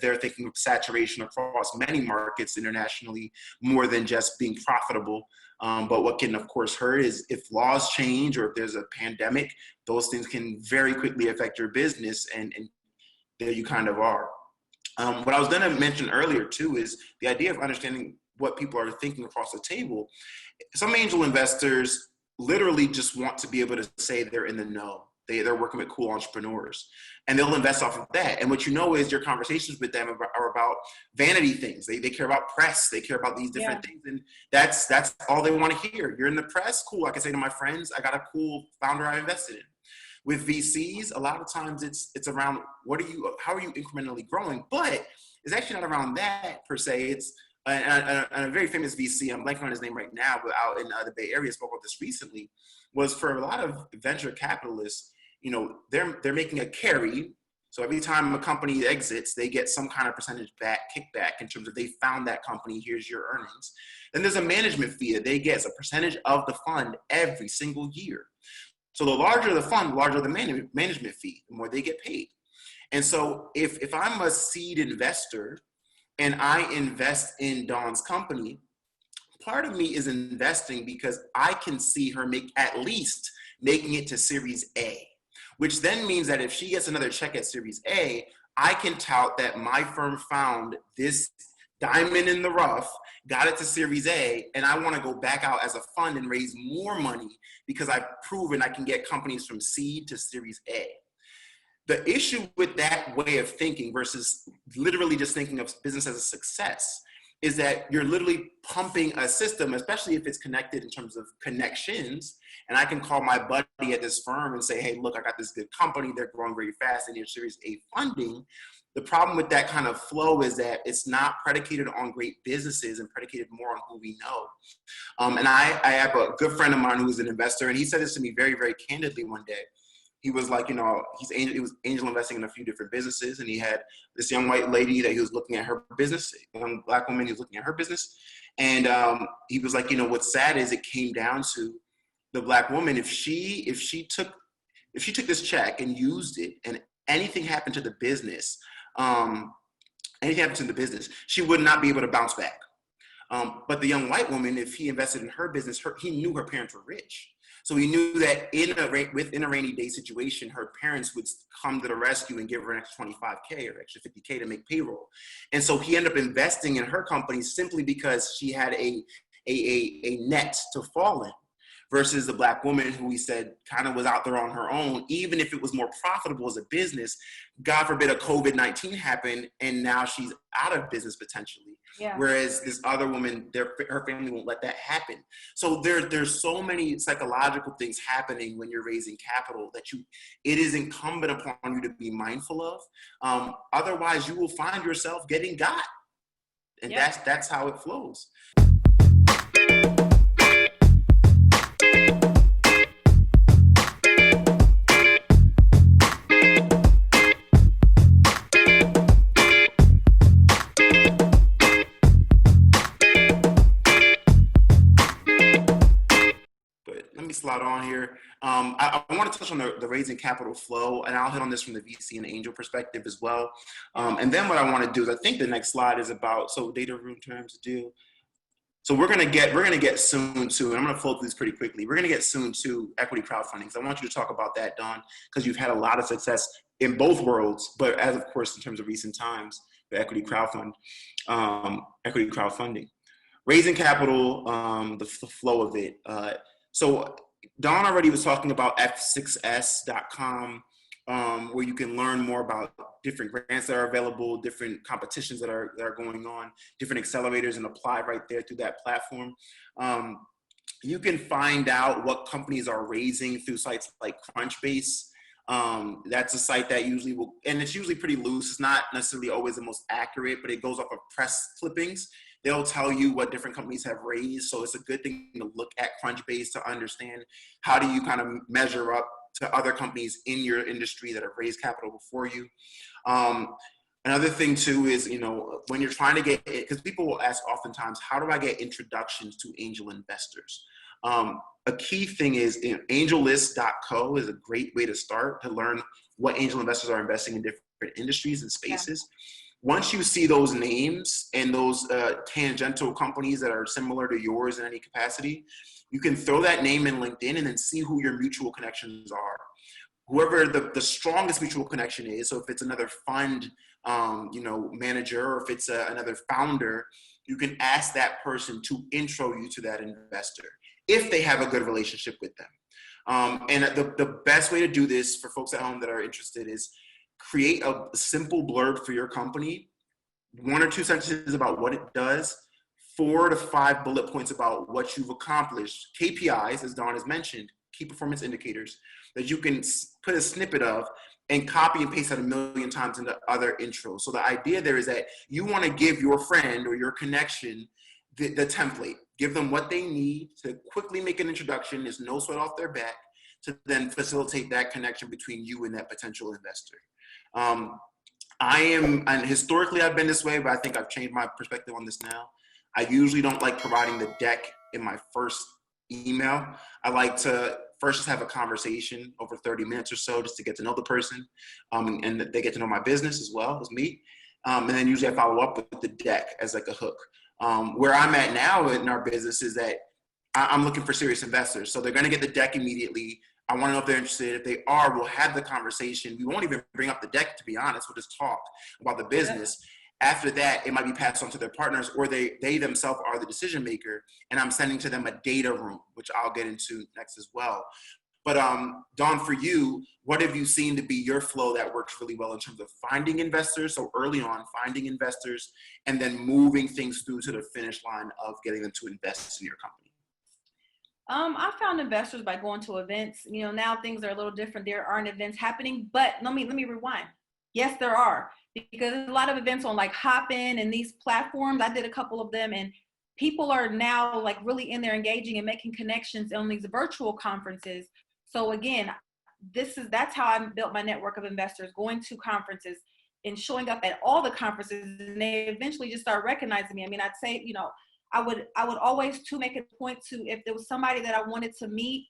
they're thinking of saturation across many markets internationally more than just being profitable. But what can, of course, hurt is if laws change or if there's a pandemic, those things can very quickly affect your business, and there you kind of are. What I was going to mention earlier, too, is the idea of understanding what people are thinking across the table. Some angel investors literally just want to be able to say they're in the know. They're working with cool entrepreneurs, and they'll invest off of that. And what you know is your conversations with them are about vanity things. They care about press. They care about these different things. And that's all they want to hear. You're in the press? Cool. I can say to my friends, I got a cool founder I invested in. With VCs, a lot of times it's around how are you incrementally growing? But it's actually not around that per se. It's a very famous VC, I'm blanking on his name right now, but out in the Bay Area, spoke about this recently, was for a lot of venture capitalists, they're making a carry. So every time a company exits, they get some kind of percentage kickback in terms of they found that company, here's your earnings. Then there's a management fee that they get as a percentage of the fund every single year. So the larger the fund, the larger the management fee, the more they get paid. And so if I'm a seed investor and I invest in Dawn's company, part of me is investing because I can see her at least making it to Series A, which then means that if she gets another check at Series A, I can tout that my firm found this diamond in the rough, got it to Series A, and I want to go back out as a fund and raise more money because I've proven I can get companies from seed to Series A. The issue with that way of thinking versus literally just thinking of business as a success is that you're literally pumping a system, especially if it's connected in terms of connections. And I can call my buddy at this firm and say, hey, look, I got this good company. They're growing very fast. They need Series A funding. The problem with that kind of flow is that it's not predicated on great businesses and predicated more on who we know. And I have a good friend of mine who's an investor, and he said this to me very, very candidly one day. He was like, he was angel investing in a few different businesses, and he had this young white lady that he was looking at her business, a young black woman, he was looking at her business. And he was like, what's sad is it came down to the black woman. If she took this check and used it and anything happened to the business, she would not be able to bounce back. But the young white woman, if he invested in her business, he knew her parents were rich. So he knew that within a rainy day situation, her parents would come to the rescue and give her an extra 25K or extra 50K to make payroll. And so he ended up investing in her company simply because she had a net to fall in, versus the black woman who he said kind of was out there on her own. Even if it was more profitable as a business, God forbid a COVID-19 happened and now she's out of business potentially. Yeah. Whereas this other woman, her family won't let that happen. So there's so many psychological things happening when you're raising capital that it is incumbent upon you to be mindful of. Otherwise, you will find yourself getting got. And that's how it flows. Slide on here. I want to touch on the raising capital flow, and I'll hit on this from the VC and angel perspective as well. And then what I want to do is, I think the next slide is about, so data room terms to do. So we're gonna get soon to, and I'm gonna flow through this pretty quickly. We're gonna get soon to equity crowdfunding. So I want you to talk about that, Dawn, because you've had a lot of success in both worlds, but as of course in terms of recent times, the equity crowdfunding. Raising capital, the flow of it. So Dawn already was talking about f6s.com, where you can learn more about different grants that are available, different competitions that are going on, different accelerators, and apply right there through that platform. You can find out what companies are raising through sites like Crunchbase. That's a site that usually will, and it's usually pretty loose. It's not necessarily always the most accurate, but it goes off of press clippings. They'll tell you what different companies have raised. So it's a good thing to look at Crunchbase to understand how do you kind of measure up to other companies in your industry that have raised capital before you. Another thing too is, when you're trying to get, because people will ask oftentimes, how do I get introductions to angel investors? A key thing is angellist.co is a great way to start to learn what angel investors are investing in different industries and spaces. Yeah. Once you see those names and those tangential companies that are similar to yours in any capacity, you can throw that name in LinkedIn and then see who your mutual connections are. Whoever the strongest mutual connection is, so if it's another fund manager, or if it's another founder, you can ask that person to intro you to that investor if they have a good relationship with them. And the best way to do this for folks at home that are interested is create a simple blurb for your company, 1 or 2 sentences about what it does, 4 to 5 bullet points about what you've accomplished, KPIs, as Dawn has mentioned, key performance indicators, that you can put a snippet of and copy and paste that 1 million times into other intros. So the idea there is that you want to give your friend or your connection the template, give them what they need to quickly make an introduction. There's no sweat off their back to then facilitate that connection between you and that potential investor. And historically I've been this way, but I think I've changed my perspective on this now. I usually don't like providing the deck in my first email. I like to first just have a conversation over 30 minutes or so just to get to know the person, and they get to know my business as well as me. And then usually I follow up with the deck as like a hook. Where I'm at now in our business is that I'm looking for serious investors. So they're going to get the deck immediately. I want to know if they're interested. If they are, we'll have the conversation. We won't even bring up the deck, to be honest. We'll just talk about the business. After that, it might be passed on to their partners, or they themselves are the decision maker, and I'm sending to them a data room, which I'll get into next as well. But Dawn, for you, what have you seen to be your flow that works really well in terms of finding investors? So early on, finding investors, and then moving things through to the finish line of getting them to invest in your company. I found investors by going to events. Now things are a little different. There aren't events happening, but let me rewind. Yes, there are, because there's a lot of events on like Hopin and these platforms. I did a couple of them, and people are now like really in there engaging and making connections on these virtual conferences. So again, that's how I built my network of investors, going to conferences and showing up at all the conferences, and they eventually just start recognizing me. I mean, I'd say, I would always make a point to, if there was somebody that I wanted to meet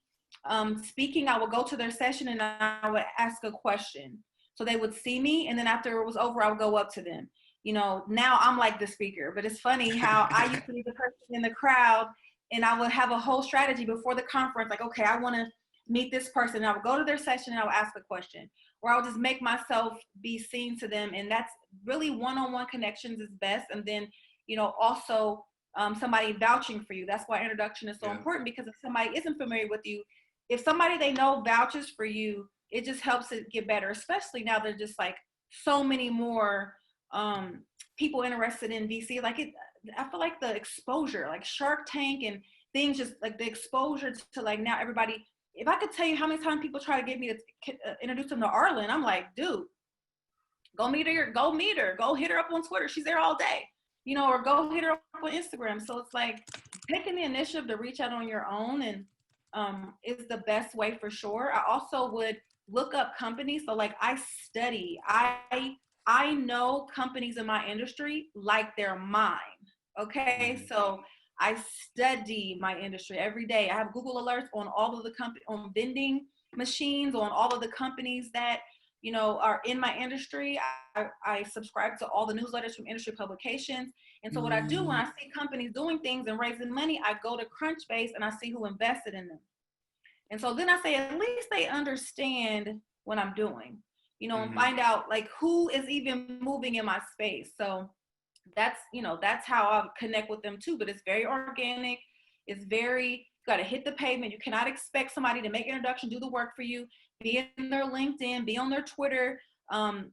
speaking, I would go to their session and I would ask a question. So they would see me, and then after it was over, I would go up to them. Now I'm like the speaker, but it's funny how I used to be the person in the crowd, and I would have a whole strategy before the conference, like, okay, I want to meet this person. And I would go to their session and I would ask a question, or I would just make myself be seen to them. And that's really one-on-one connections is best. And then, also somebody vouching for you. That's why introduction is so important, because if somebody isn't familiar with you, if somebody they know vouches for you, it just helps it get better, especially now there's just like so many more people interested in VC. Like I feel like the exposure, like Shark Tank and things, just like the exposure to like now everybody, if I could tell you how many times people try to get me to introduce them to Arlen, I'm like, dude, go meet her, go hit her up on Twitter. She's there all day. Or go hit her up on Instagram. So it's like taking the initiative to reach out on your own and is the best way for sure. I also would look up companies. So like I study, I know companies in my industry like they're mine. Okay. So I study my industry every day. I have Google alerts on all of the on vending machines, on all of the companies that, you know, are in my industry. I subscribe to all the newsletters from industry publications. And so what I do when I see companies doing things and raising money, I go to Crunchbase and I see who invested in them. And so then I say, at least they understand what I'm doing, you know, and find out like who is even moving in my space. So that's, you know, that's how I connect with them too. But it's very organic. It's very, you got to hit the pavement. You cannot expect somebody to make an introduction, do the work for you, be in their LinkedIn, be on their Twitter,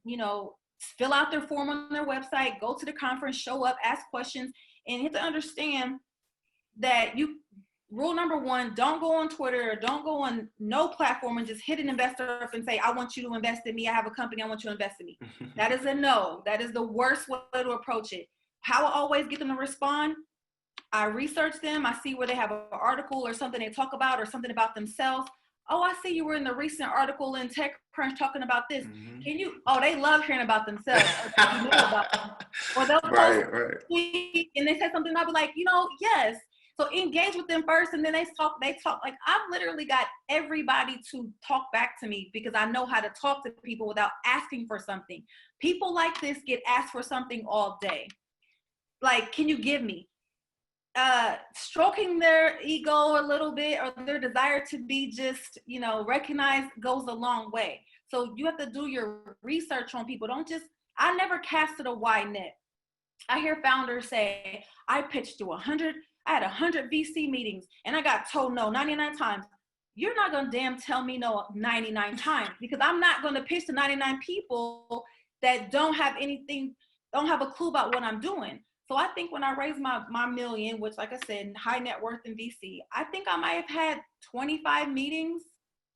you know, fill out their form on their website, go to the conference, show up, ask questions, and you have to understand that rule number one, don't go on Twitter or don't go on no platform and just hit an investor up and say, I want you to invest in me. I have a company. I want you to invest in me. That is a no. That is the worst way to approach it. How I always get them to respond, I research them. I see where they have an article or something they talk about or something about themselves. Oh, I see you were in the recent article in TechCrunch talking about this. Can you, they love hearing about themselves. Or they'll post tweet and they say something and I'll be like, you know, yes. So engage with them first and then they talk. Like I've literally got everybody to talk back to me because I know how to talk to people without asking for something. People like this get asked for something all day. Like, can you give me? Stroking their ego a little bit or their desire to be just, you know, recognized goes a long way. So you have to do your research on people. I never casted a wide net. I hear founders say, I pitched to I had 100 VC meetings and I got told no 99 times. You're not going to damn tell me no 99 times because I'm not going to pitch to 99 people that don't have a clue about what I'm doing. So I think when I raised my million, which like I said, high net worth in VC, I think I might have had 25 meetings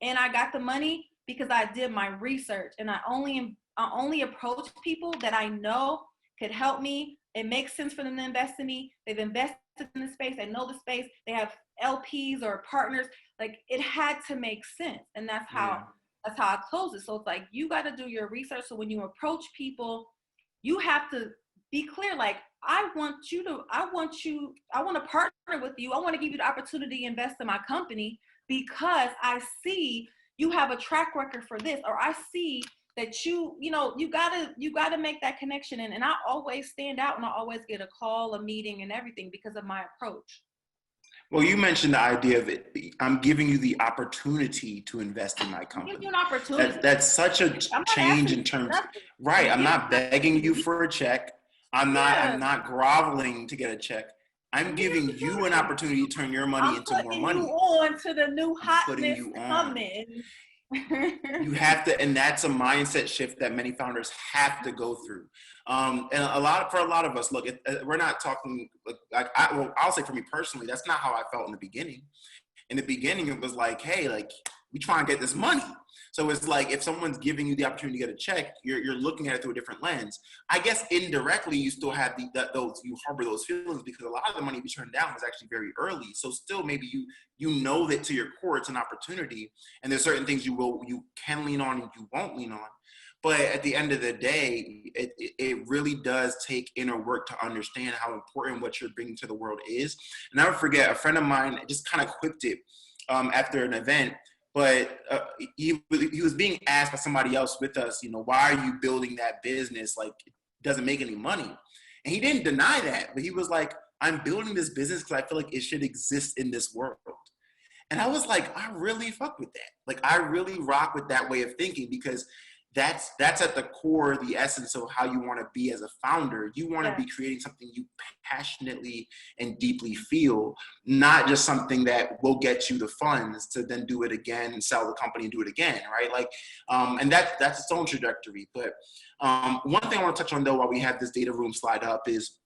and I got the money because I did my research and I only approach people that I know could help me. It makes sense for them to invest in me. They've invested in the space. They know the space. They have LPs or partners. Like it had to make sense. And that's how I close it. So it's like, you got to do your research. So when you approach people, you have to be clear. Like, I want to partner with you. I want to give you the opportunity to invest in my company because I see you have a track record for this, or I see that you gotta make that connection. And I always stand out and I always get a call, a meeting and everything because of my approach. Well, you mentioned the idea of it. I'm giving you the opportunity to invest in my company. Give you an opportunity. That's such a change in terms. Right. I'm not begging you for a check. I'm not groveling to get a check. I'm giving you an opportunity to turn your money into more money. I'm putting you on to the new hotness coming. You have to, and that's a mindset shift that many founders have to go through. And for a lot of us, look, we're not talking like I'll say for me personally, that's not how I felt in the beginning. In the beginning, it was like, hey, like we try and get this money. So it's like if someone's giving you the opportunity to get a check, you're looking at it through a different lens. I guess indirectly, you still have you harbor those feelings because a lot of the money we turned down was actually very early. So still, maybe you know that to your core, it's an opportunity, and there's certain things you can lean on and you won't lean on. But at the end of the day, it really does take inner work to understand how important what you're bringing to the world is. And I never forget, a friend of mine just kind of quipped it after an event. But he was being asked by somebody else with us, you know, why are you building that business? Like, it doesn't make any money. And he didn't deny that, but he was like, I'm building this business because I feel like it should exist in this world. And I was like, I really fuck with that. Like, I really rock with that way of thinking because that's at the core, the essence of how you want to be as a founder. You want to be creating something you passionately and deeply feel, not just something that will get you the funds to then do it again and sell the company and do it again, right? Like, and that's its own trajectory. But one thing I want to touch on though, while we have this data room slide up, is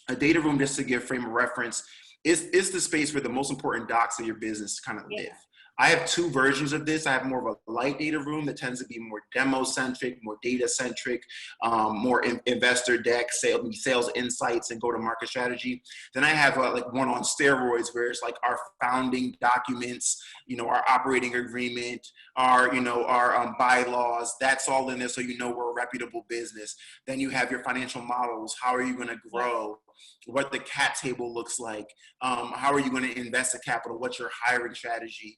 a data room, just to give frame of reference, is the space where the most important docs of your business kind of live. I have two versions of this. I have more of a light data room that tends to be more demo-centric, more data-centric, more investor deck, sales insights, and go-to-market strategy. Then I have like one on steroids where it's like our founding documents, you know, our operating agreement, our bylaws. That's all in there, so you know we're a reputable business. Then you have your financial models. How are you going to grow? what the cap table looks like, how are you going to invest the capital, what's your hiring strategy.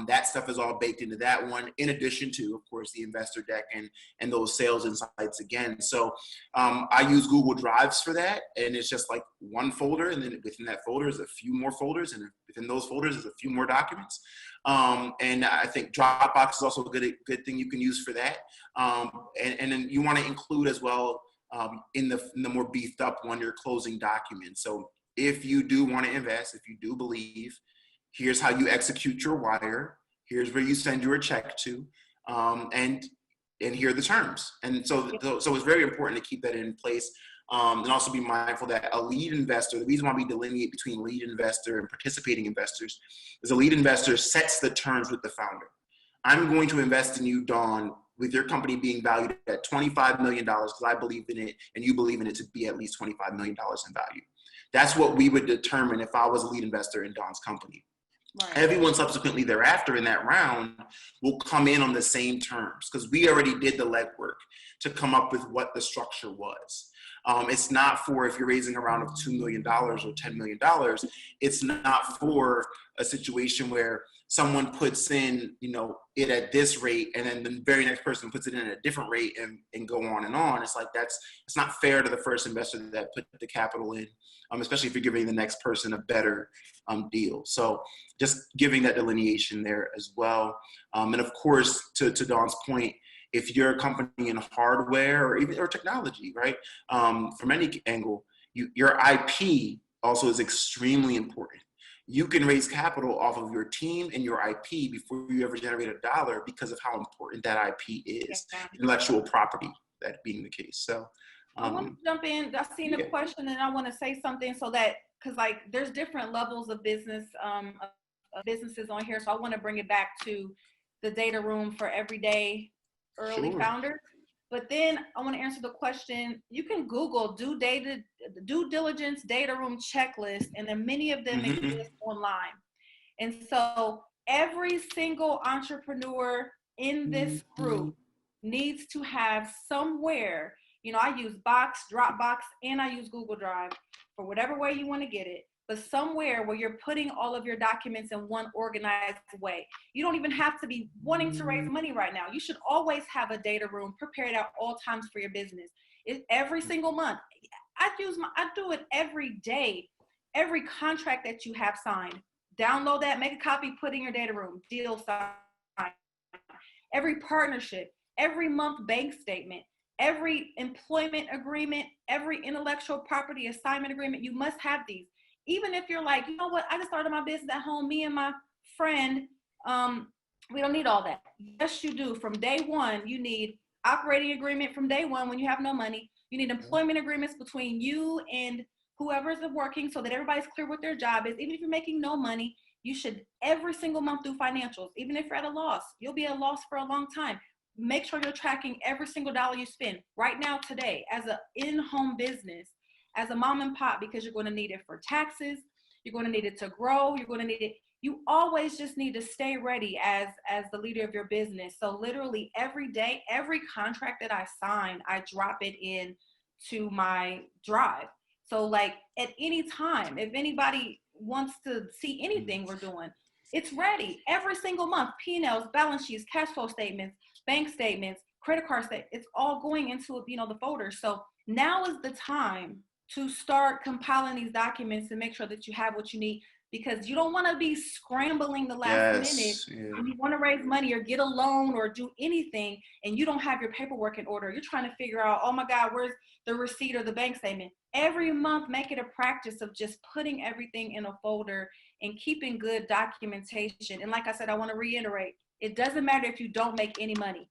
That stuff is all baked into that one, in addition to, of course, the investor deck and those sales insights again. So I use Google Drives for that, and it's just like one folder, and then within that folder is a few more folders, and within those folders is a few more documents. And I think Dropbox is also a good thing you can use for that. And then you want to include as well in the more beefed up one, your closing documents. So if you do want to invest, if you do believe, here's how you execute your wire, here's where you send your check to, and here are the terms. And so it's very important to keep that in place. And also be mindful that a lead investor, the reason why we delineate between lead investor and participating investors is a lead investor sets the terms with the founder. I'm going to invest in you, Dawn, with your company being valued at $25 million because I believe in it and you believe in it to be at least $25 million in value. That's what we would determine if I was a lead investor in Dawn's company. Right. Everyone subsequently thereafter in that round will come in on the same terms because we already did the legwork to come up with what the structure was. It's not for if you're raising a round of $2 million or $10 million. It's not for a situation where someone puts in, it at this rate, and then the very next person puts it in at a different rate and go on and on. It's like it's not fair to the first investor that put the capital in, especially if you're giving the next person a better deal. So just giving that delineation there as well. And of course, to Dawn's point, if you're a company in hardware or technology, right? From any angle, your IP also is extremely important. You can raise capital off of your team and your IP before you ever generate a dollar because of how important that IP is, intellectual property, that being the case. So I want to jump in. I've seen a question and I want to say something so that, because there's different levels of businesses on here. So I want to bring it back to the data room for everyday early founders. But then I want to answer the question. You can Google due diligence data room checklist, and then many of them exist online. And so every single entrepreneur in this group needs to have somewhere, I use Dropbox, and I use Google Drive for whatever way you want to get it, but somewhere where you're putting all of your documents in one organized way. You don't even have to be wanting to raise money right now. You should always have a data room prepared at all times for your business. Every single month. I do it every day. Every contract that you have signed, download that, make a copy, put in your data room, deal signed. Every partnership, every month bank statement, every employment agreement, every intellectual property assignment agreement, you must have these. Even if you're like, you know what, I just started my business at home, me and my friend, we don't need all that. Yes, you do. From day one, you need operating agreement from day one when you have no money. You need employment agreements between you and whoever's working so that everybody's clear what their job is. Even if you're making no money, you should every single month do financials. Even if you're at a loss, you'll be at a loss for a long time. Make sure you're tracking every single dollar you spend. Right now, today, as an in-home business, as a mom and pop, because you're going to need it for taxes, you're going to need it to grow, you're going to need it. You always just need to stay ready as the leader of your business. So literally every day, every contract that I sign, I drop it in to my drive. So like at any time, if anybody wants to see anything we're doing, it's ready every single month. P&Ls, balance sheets, cash flow statements, bank statements, credit card statements, it's all going into, the folder. So now is the time to start compiling these documents and make sure that you have what you need, because you don't want to be scrambling the last minute when you want to raise money or get a loan or do anything and you don't have your paperwork in order. You're trying to figure out, oh my God, where's the receipt or the bank statement? Every month, make it a practice of just putting everything in a folder and keeping good documentation. And like I said, I want to reiterate, it doesn't matter if you don't make any money.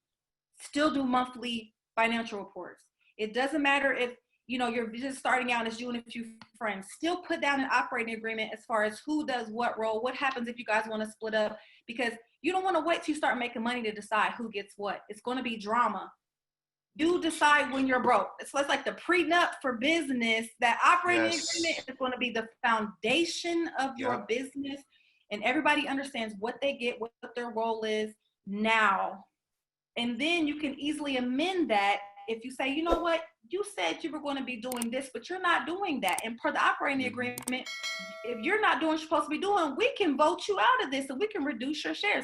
Still do monthly financial reports. It doesn't matter if you're just starting out as you and a few friends. Still put down an operating agreement as far as who does what role, what happens if you guys want to split up, because you don't want to wait till you start making money to decide who gets what. It's going to be drama. You decide when you're broke. It's like the prenup for business. That operating agreement is going to be the foundation of your business, and everybody understands what they get, what their role is now. And then you can easily amend that if you say, you know what, you said you were going to be doing this, but you're not doing that. And per the operating agreement, if you're not doing what you're supposed to be doing, we can vote you out of this and we can reduce your shares.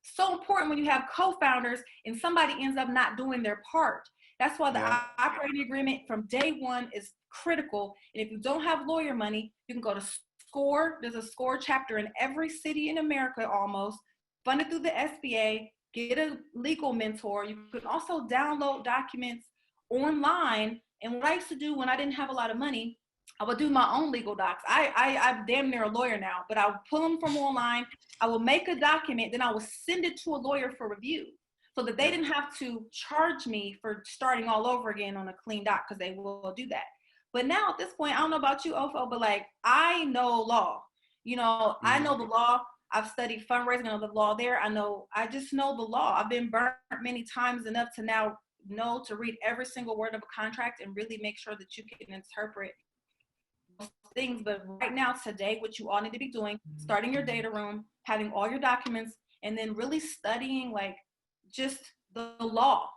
So important when you have co-founders and somebody ends up not doing their part. That's why the operating agreement from day one is critical. And if you don't have lawyer money, you can go to SCORE. There's a SCORE chapter in every city in America almost, funded through the SBA. Get a legal mentor. You can also download documents online. And what I used to do when I didn't have a lot of money, I would do my own legal docs. I'm damn near a lawyer now, but I would pull them from online. I will make a document, then I will send it to a lawyer for review so that they didn't have to charge me for starting all over again on a clean doc, because they will do that. But now at this point, I don't know about you, Ofo, but like, I know law. You know, I know the law. I've studied fundraising, I know the law there. I just know the law. I've been burnt many times enough to now know to read every single word of a contract and really make sure that you can interpret things. But right now, today, what you all need to be doing, starting your data room, having all your documents, and then really studying like just the law,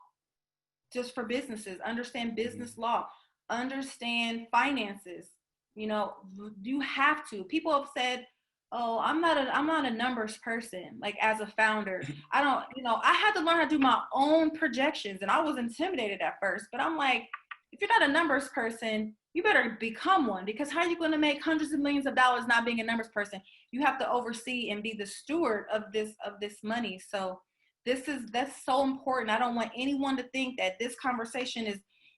just for businesses. Understand business law, understand finances. You know, you have to. People have said, oh, I'm not a numbers person. Like, as a founder, I don't, I had to learn how to do my own projections, and I was intimidated at first, but I'm like, if you're not a numbers person, you better become one, because how are you going to make hundreds of millions of dollars not being a numbers person? You have to oversee and be the steward of this money. So that's so important. I don't want anyone to think that this conversation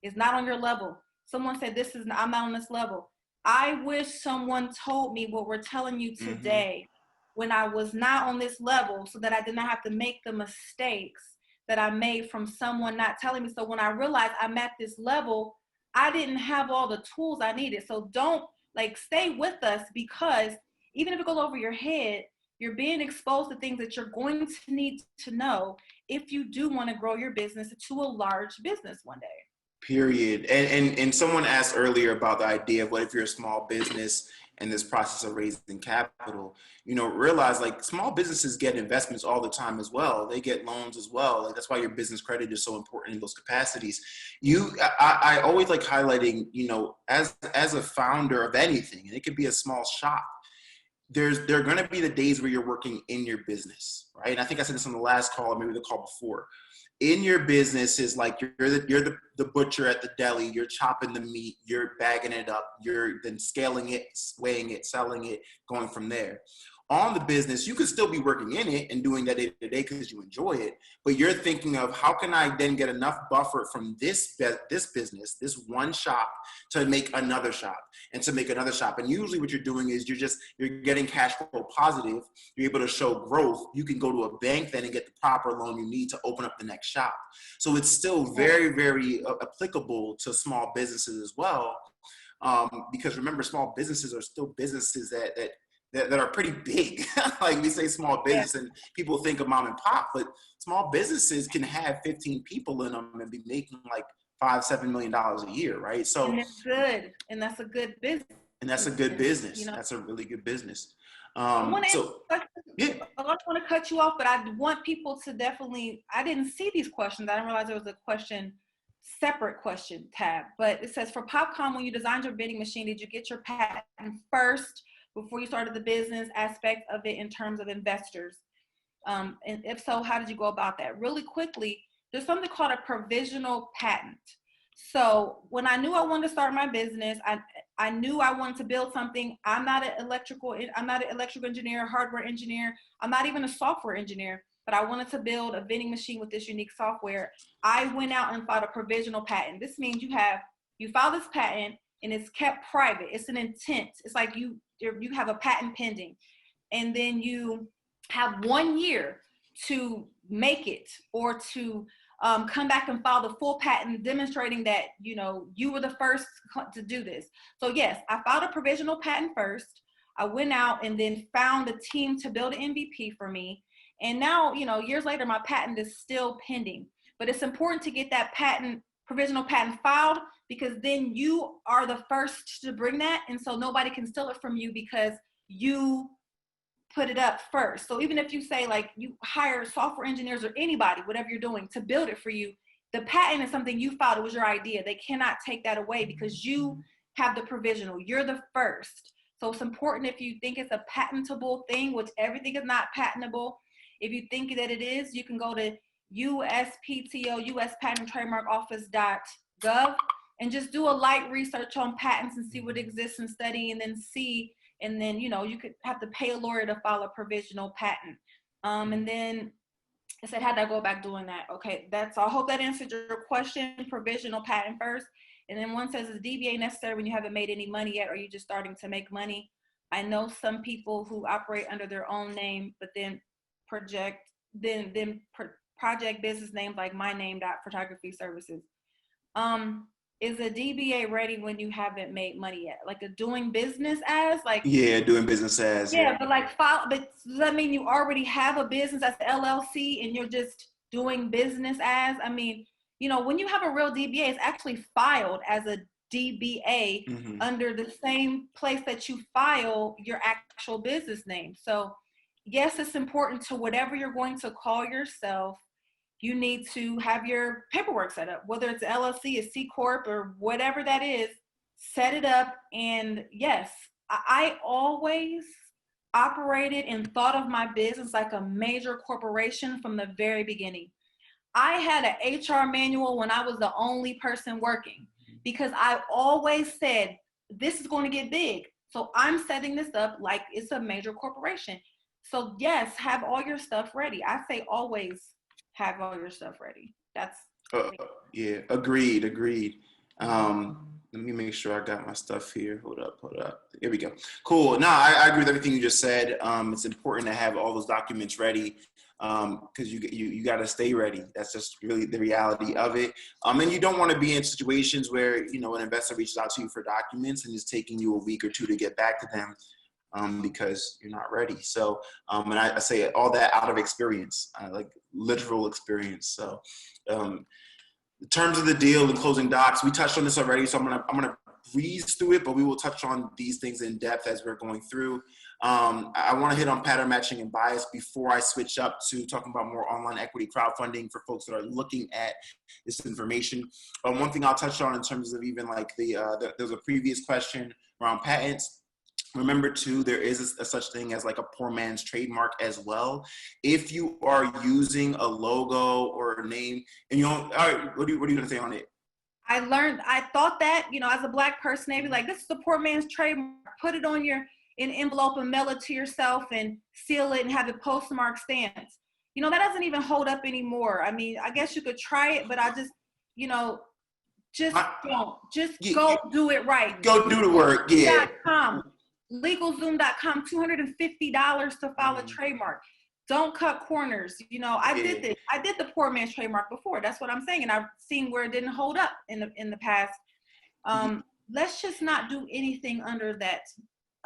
is not on your level. Someone said I'm not on this level. I wish someone told me what we're telling you today when I was not on this level, so that I did not have to make the mistakes that I made from someone not telling me. So when I realized I'm at this level, I didn't have all the tools I needed. So don't stay with us, because even if it goes over your head, you're being exposed to things that you're going to need to know if you do want to grow your business to a large business one day. Period. And someone asked earlier about the idea of what if you're a small business in this process of raising capital, realize small businesses get investments all the time as well. They get loans as well. That's why your business credit is so important in those capacities. I always like highlighting, as a founder of anything, and it could be a small shop, there are going to be the days where you're working in your business, right? And I think I said this on the last call, or maybe the call before. In your business is like you're the butcher at the deli. You're chopping the meat, you're bagging it up, you're then scaling it, weighing it, selling it, going from there. On the business, you could still be working in it and doing that day to day because you enjoy it, but you're thinking of how can I then get enough buffer from this business, this one shop, to make another shop and to make another shop. And usually what you're doing is you're getting cash flow positive. You're able to show growth. You can go to a bank then and get the proper loan you need to open up the next shop. So it's still very, very applicable to small businesses as well. Because remember, small businesses are still businesses that are pretty big. Like we say small business and people think of mom and pop, but small businesses can have 15 people in them and be making like $5-7 million a year, right? So and it's good, and that's a good business. And that's a good business. That's a really good business. I don't want to cut you off, but I want people to definitely, I didn't see these questions. I didn't realize there was a separate question tab, but it says, for PopCom, when you designed your bidding machine, did you get your patent first before you started the business aspect of it in terms of investors? And if so, how did you go about that? Really quickly, there's something called a provisional patent. So when I knew I wanted to start my business, I knew I wanted to build something. I'm not an electrical engineer, hardware engineer. I'm not even a software engineer, but I wanted to build a vending machine with this unique software. I went out and filed a provisional patent. This means you file this patent and it's kept private. It's an intent. It's like you have a patent pending, and then you have 1 year to make it or to come back and file the full patent demonstrating that, you were the first to do this. So yes, I filed a provisional patent first. I went out and then found a team to build an MVP for me. And now, years later, my patent is still pending. But it's important to get that provisional patent filed, because then you are the first to bring that. And so nobody can steal it from you because you put it up first. So even if you say you hire software engineers or anybody, whatever you're doing, to build it for you, The patent is something you filed. It was your idea. They cannot take that away because you have the provisional. You're the first. So it's important if you think it's a patentable thing, which everything is not patentable. If you think that it is, you can go to USPTO, US Patent and Trademark Office.gov, and just do a light research on patents and see what exists and study, and then you could have to pay a lawyer to file a provisional patent. And then I said, how'd I go about doing that? Okay, that's all. I hope that answered your question. Provisional patent first. And then one says, is DBA necessary when you haven't made any money yet, or are you just starting to make money? I know some people who operate under their own name, but then project business names like my name photography services. Is a DBA ready when you haven't made money yet? Like a doing business as, like, yeah, doing business as, yeah, but like but does that mean you already have a business as LLC and you're just doing business as? I mean, when you have a real DBA, it's actually filed as a DBA under the same place that you file your actual business name. So yes, it's important to whatever you're going to call yourself. You need to have your paperwork set up, whether it's LLC, a C Corp, or whatever that is, set it up. And yes, I always operated and thought of my business like a major corporation from the very beginning. I had an HR manual when I was the only person working, because I always said, this is going to get big. So I'm setting this up like it's a major corporation. So yes, have all your stuff ready. I say always have all your stuff ready. That's yeah, agreed. Let me make sure I got my stuff here. Hold up. Here we go. Cool. No, I agree with everything you just said. It's important to have all those documents ready, because you got to stay ready. That's just really the reality of it. And you don't want to be in situations where an investor reaches out to you for documents and it's taking you a week or two to get back to them, because you're not ready. So, and I say all that out of experience, like literal experience. So, in terms of the deal and closing docs, we touched on this already, so I'm gonna breeze through it, but we will touch on these things in depth as we're going through. I want to hit on pattern matching and bias before I switch up to talking about more online equity crowdfunding for folks that are looking at this information. One thing I'll touch on in terms of even like there's a previous question around patents. Remember too, there is a such thing as like a poor man's trademark as well. If you are using a logo or a name, and all right, what are you gonna say on it? I thought that, as a Black person, they'd be like, this is a poor man's trademark. Put it on in an envelope and mail it to yourself and seal it and have the postmark stamps. That doesn't even hold up anymore. I mean, I guess you could try it, but I just, don't. Just go do it right. Go do the work, yeah. LegalZoom.com, $250 to file a trademark. Don't cut corners. I did this. I did the poor man's trademark before. That's what I'm saying. And I've seen where it didn't hold up in the past. Let's just not do anything under that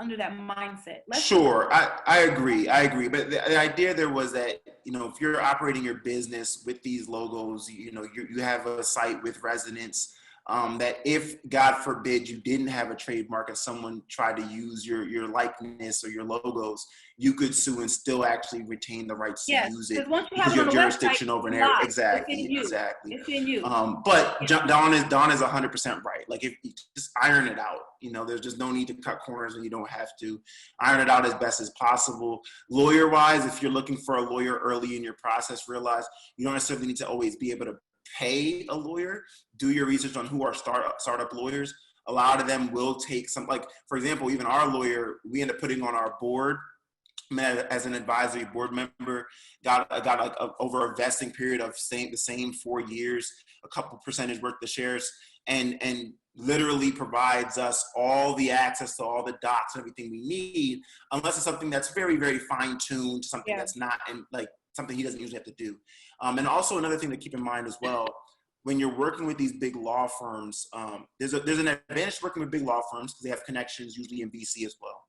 mindset. Sure, I agree. But the idea there was that, if you're operating your business with these logos, you have a site with residents, that if, God forbid, you didn't have a trademark and someone tried to use your likeness or your logos, you could sue and still actually retain the rights to use it because you have jurisdiction over there. Exactly. It's in you. But Dawn is 100% right. Like, if you just iron it out, there's just no need to cut corners, and you don't have to iron it out as best as possible. Lawyer-wise, if you're looking for a lawyer early in your process, realize you don't necessarily need to always be able to pay a lawyer. Do your research on who are startup lawyers. A lot of them will take some, like, for example, even our lawyer, we end up putting on our board as an advisory board member, got like over a vesting period of the same 4 years, a couple percentage worth of shares, and literally provides us all the access to all the docs and everything we need, unless it's something that's very, very fine-tuned, something that's not like something he doesn't usually have to do. And also another thing to keep in mind as well, when you're working with these big law firms, there's an advantage to working with big law firms because they have connections usually in VC as well.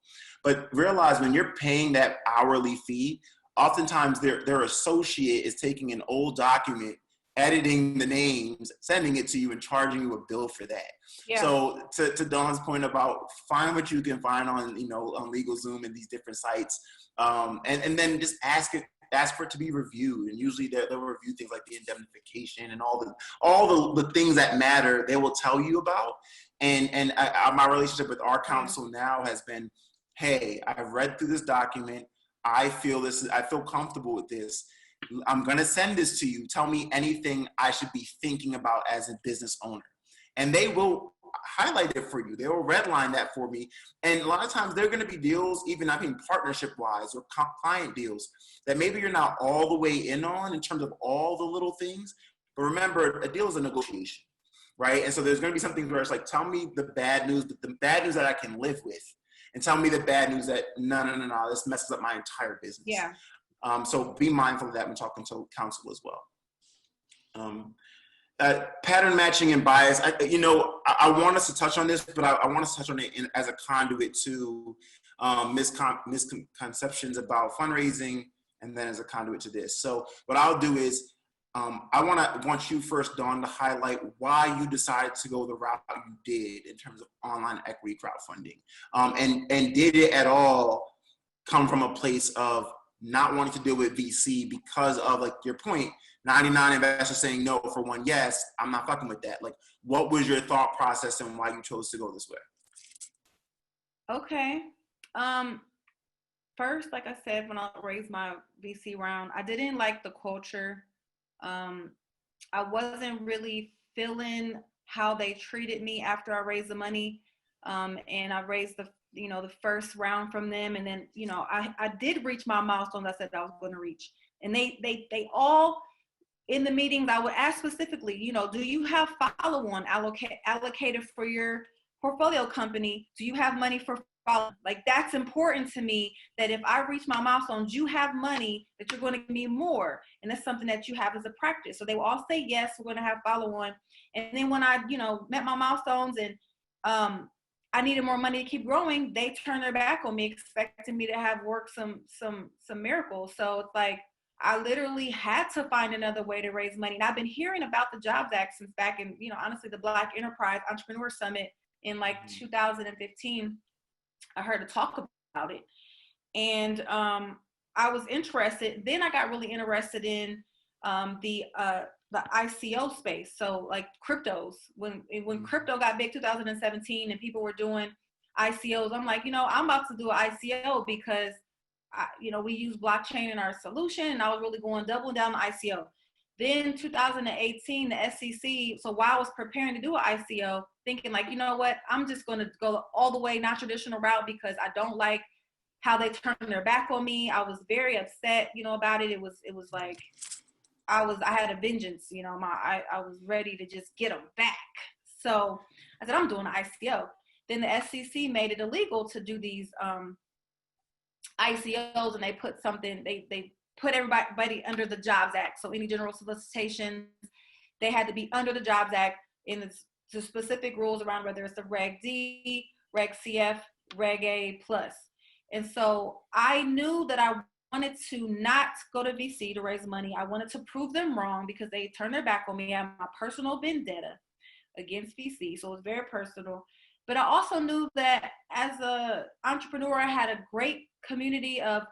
But realize when you're paying that hourly fee, oftentimes their associate is taking an old document, editing the names, sending it to you, and charging you a bill for that. Yeah. So to Dawn's point about find what you can find on LegalZoom and these different sites, and then just ask ask for it to be reviewed. And usually they'll review things like the indemnification and all the things that matter, they will tell you about. And my relationship with our counsel now has been, hey, I've read through this document. I feel comfortable with this. I'm going to send this to you. Tell me anything I should be thinking about as a business owner. And they will highlight it for you. They will redline that for me. And a lot of times they're going to be deals, even partnership wise or client deals that maybe you're not all the way in on in terms of all the little things. But remember, a deal is a negotiation, right? And so there's going to be some things where it's like, tell me the bad news, but the bad news that I can live with. And tell me the bad news that, no, this messes up my entire business. Yeah. So be mindful of that when talking to counsel as well. Pattern matching and bias. I want us to touch on this, but I want us to touch on it as a conduit to misconceptions about fundraising, and then as a conduit to this. So what I'll do is I want you first, Dawn, to highlight why you decided to go the route you did in terms of online equity crowdfunding, and did it at all come from a place of not wanting to deal with VC because of, like, your point, 99 investors saying no for one yes, I'm not fucking with that. Like, what was your thought process and why you chose to go this way? Okay. First, like I said, when I raised my VC round, I didn't like the culture. I wasn't really feeling how they treated me after I raised the money. And I raised the first round from them. And then, I did reach my milestones I said I was going to reach. And they all, in the meetings, I would ask specifically, do you have follow-on allocated for your portfolio company? Do you have money for follow? Like, that's important to me, that if I reach my milestones, you have money that you're going to give me more. And that's something that you have as a practice. So they will all say, yes, we're going to have follow-on. And then when I, met my milestones and I needed more money to keep growing, they turned their back on me, expecting me to have worked some miracles. So it's like, I literally had to find another way to raise money. And I've been hearing about the Jobs Act since back in, honestly, the Black Enterprise Entrepreneur Summit in 2015. I heard a talk about it. And I was interested. Then I got really interested in the ICO space. So like cryptos, when crypto got big 2017 and people were doing ICOs, I'm like, I'm about to do an ICO because we use blockchain in our solution, and I was really doubling down the ICO. Then 2018, the SEC, so while I was preparing to do an ICO, thinking like, what, I'm just going to go all the way, not traditional route, because I don't like how they turned their back on me. I was very upset, about it. It was like, I had a vengeance, I was ready to just get them back. So I said, I'm doing an ICO. Then the SEC made it illegal to do these ICOs, and they put something, they put everybody under the Jobs Act. So any general solicitations, they had to be under the Jobs Act in the specific rules around whether it's the Reg D, Reg CF, Reg A plus. And so I knew that I wanted to not go to VC to raise money. I wanted to prove them wrong because they turned their back on me. I have my personal vendetta against VC. So it was very personal. But I also knew that as an entrepreneur, I had a great community of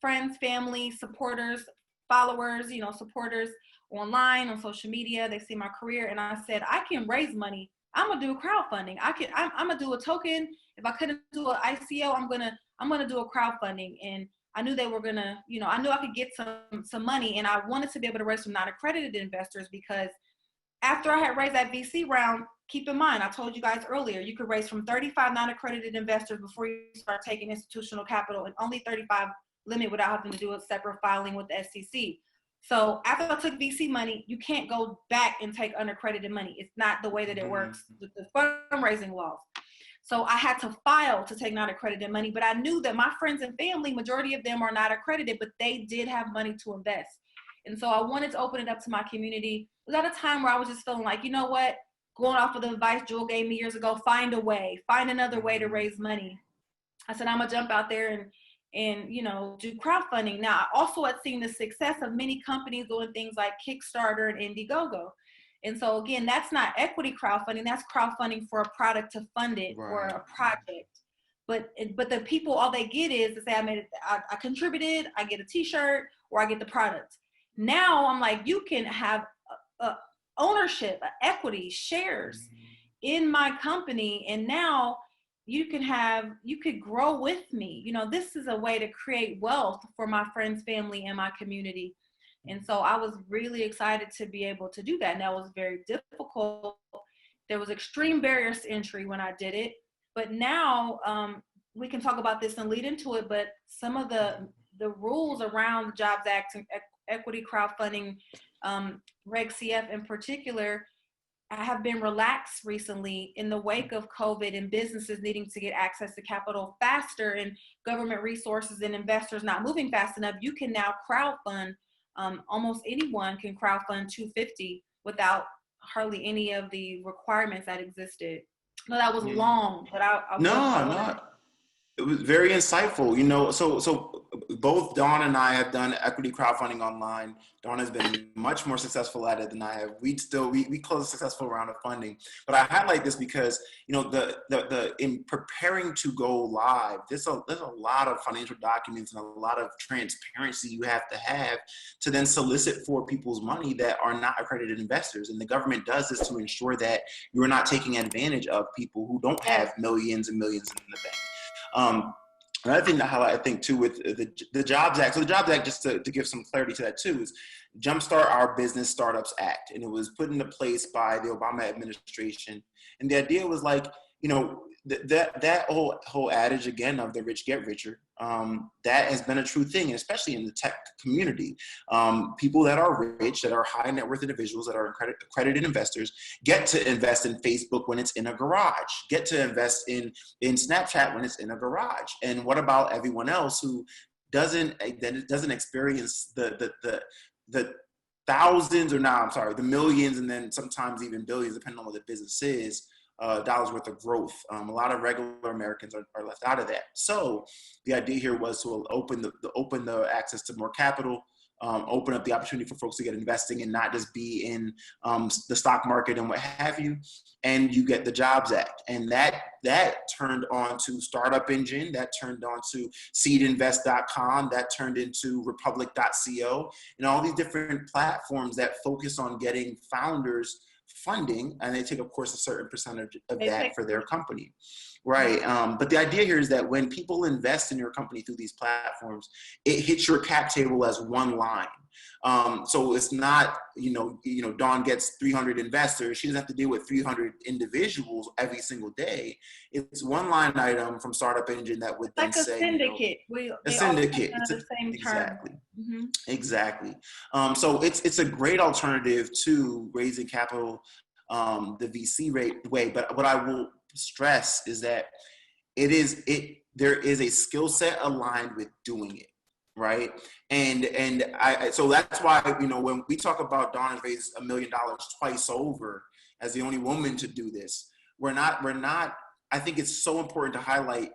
friends, family, supporters, followers, supporters online, on social media. They see my career. And I said, I can raise money. I'm going to do a crowdfunding. I'm going to do a token. If I couldn't do an ICO, I'm going to do a crowdfunding. And I knew they were going to, I knew I could get some money. And I wanted to be able to raise from non-accredited investors, because after I had raised that VC round, keep in mind, I told you guys earlier, you could raise from 35 non-accredited investors before you start taking institutional capital, and only 35 limit without having to do a separate filing with the SEC. So after I took VC money, you can't go back and take unaccredited money. It's not the way that it works with the fundraising laws. So I had to file to take non-accredited money, but I knew that my friends and family, majority of them are not accredited, but they did have money to invest. And so I wanted to open it up to my community. It was at a time where I was just feeling like, what? Going off of the advice Jewel gave me years ago, find another way to raise money. I said, I'm gonna jump out there and do crowdfunding. Now, I also had seen the success of many companies doing things like Kickstarter and Indiegogo. And so again, that's not equity crowdfunding, that's crowdfunding for a product to fund it, or a project. but the people, all they get is to say, I contributed, I get a t-shirt, or I get the product. Now I'm like, you can have a ownership, equity, shares in my company. And now you could grow with me. You know, this is a way to create wealth for my friends, family, and my community. And so I was really excited to be able to do that. And that was very difficult. There was extreme barriers to entry when I did it. But now we can talk about this and lead into it. But some of the rules around the Jobs Act and equity crowdfunding, Reg CF in particular, have been relaxed recently in the wake of COVID and businesses needing to get access to capital faster and government resources and investors not moving fast enough. You can now crowdfund. Almost anyone can crowdfund $250 without hardly any of the requirements that existed. No, that was long, but No. It was very insightful, you know. So both Dawn and I have done equity crowdfunding online. Dawn has been much more successful at it than I have. We closed a successful round of funding. But I highlight this because, you know, the in preparing to go live, there's a lot of financial documents and a lot of transparency you have to then solicit for people's money that are not accredited investors. And the government does this to ensure that you're not taking advantage of people who don't have millions and millions in the bank. Another thing to highlight, I think, too, with the Jobs Act. So the Jobs Act, just to give some clarity to that, too, is Jumpstart Our Business Startups Act. And it was put into place by the Obama administration. And the idea was like, you know, that whole adage, again, of the rich get richer, that has been a true thing, and especially in the tech community. People that are rich, that are high net worth individuals, that are accredited investors, get to invest in Facebook when it's in a garage, get to invest in Snapchat when it's in a garage. And what about everyone else who doesn't experience the thousands, or the millions, and then sometimes even billions, depending on what the business is, dollars worth of growth. A lot of regular Americans are left out of that. So the idea here was to open the access to more capital, open up the opportunity for folks to get investing and not just be in the stock market and what have you. And you get the Jobs Act, and that turned on to Startup Engine, that turned on to seedinvest.com, that turned into republic.co, and all these different platforms that focus on getting founders funding, and they take, of course, a certain percentage of that for their company, right? But the idea here is that when people invest in your company through these platforms, it hits your cap table as one line. So it's not, you know, Dawn gets 300 investors. She doesn't have to deal with 300 individuals every single day. It's one line item from Startup Engine that would then say, syndicate. A syndicate. It's the same exactly. term. Mm-hmm. Exactly. So it's a great alternative to raising capital the VC way. But what I will stress is that there is a skill set aligned with doing it. Right. And so that's why, you know, when we talk about Dawn has raised $1 million twice over as the only woman to do this, we're not, I think it's so important to highlight,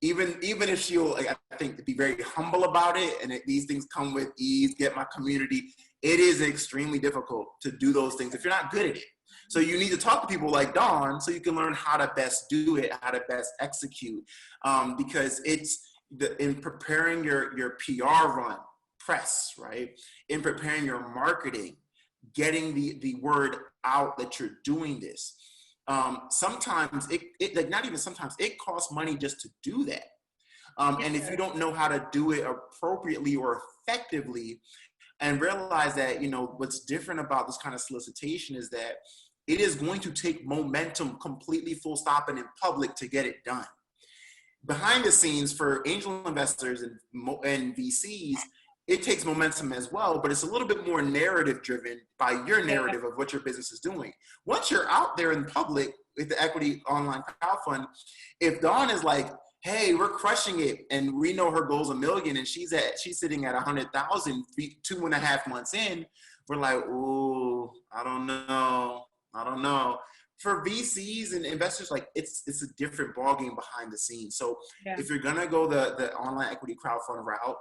even if she'll, I think, be very humble about it, and these things come with ease, get my community, it is extremely difficult to do those things if you're not good at it. So you need to talk to people like Dawn so you can learn how to best do it, how to best execute, because in preparing your PR run, press, right? In preparing your marketing, getting the word out that you're doing this. Sometimes it costs money just to do that. And if you don't know how to do it appropriately or effectively, and realize that, you know, what's different about this kind of solicitation is that it is going to take momentum completely full stop and in public to get it done. Behind the scenes for angel investors and VCs, it takes momentum as well, but it's a little bit more narrative driven by your narrative of what your business is doing. Once you're out there in public with the equity online crowdfund, if Dawn is like, hey, we're crushing it, and we know her goal's $1 million, and she's sitting at 100,000 2.5 months in, we're like, ooh, I don't know. For VCs and investors, like it's a different ballgame behind the scenes. So if you're gonna go the online equity crowdfund route,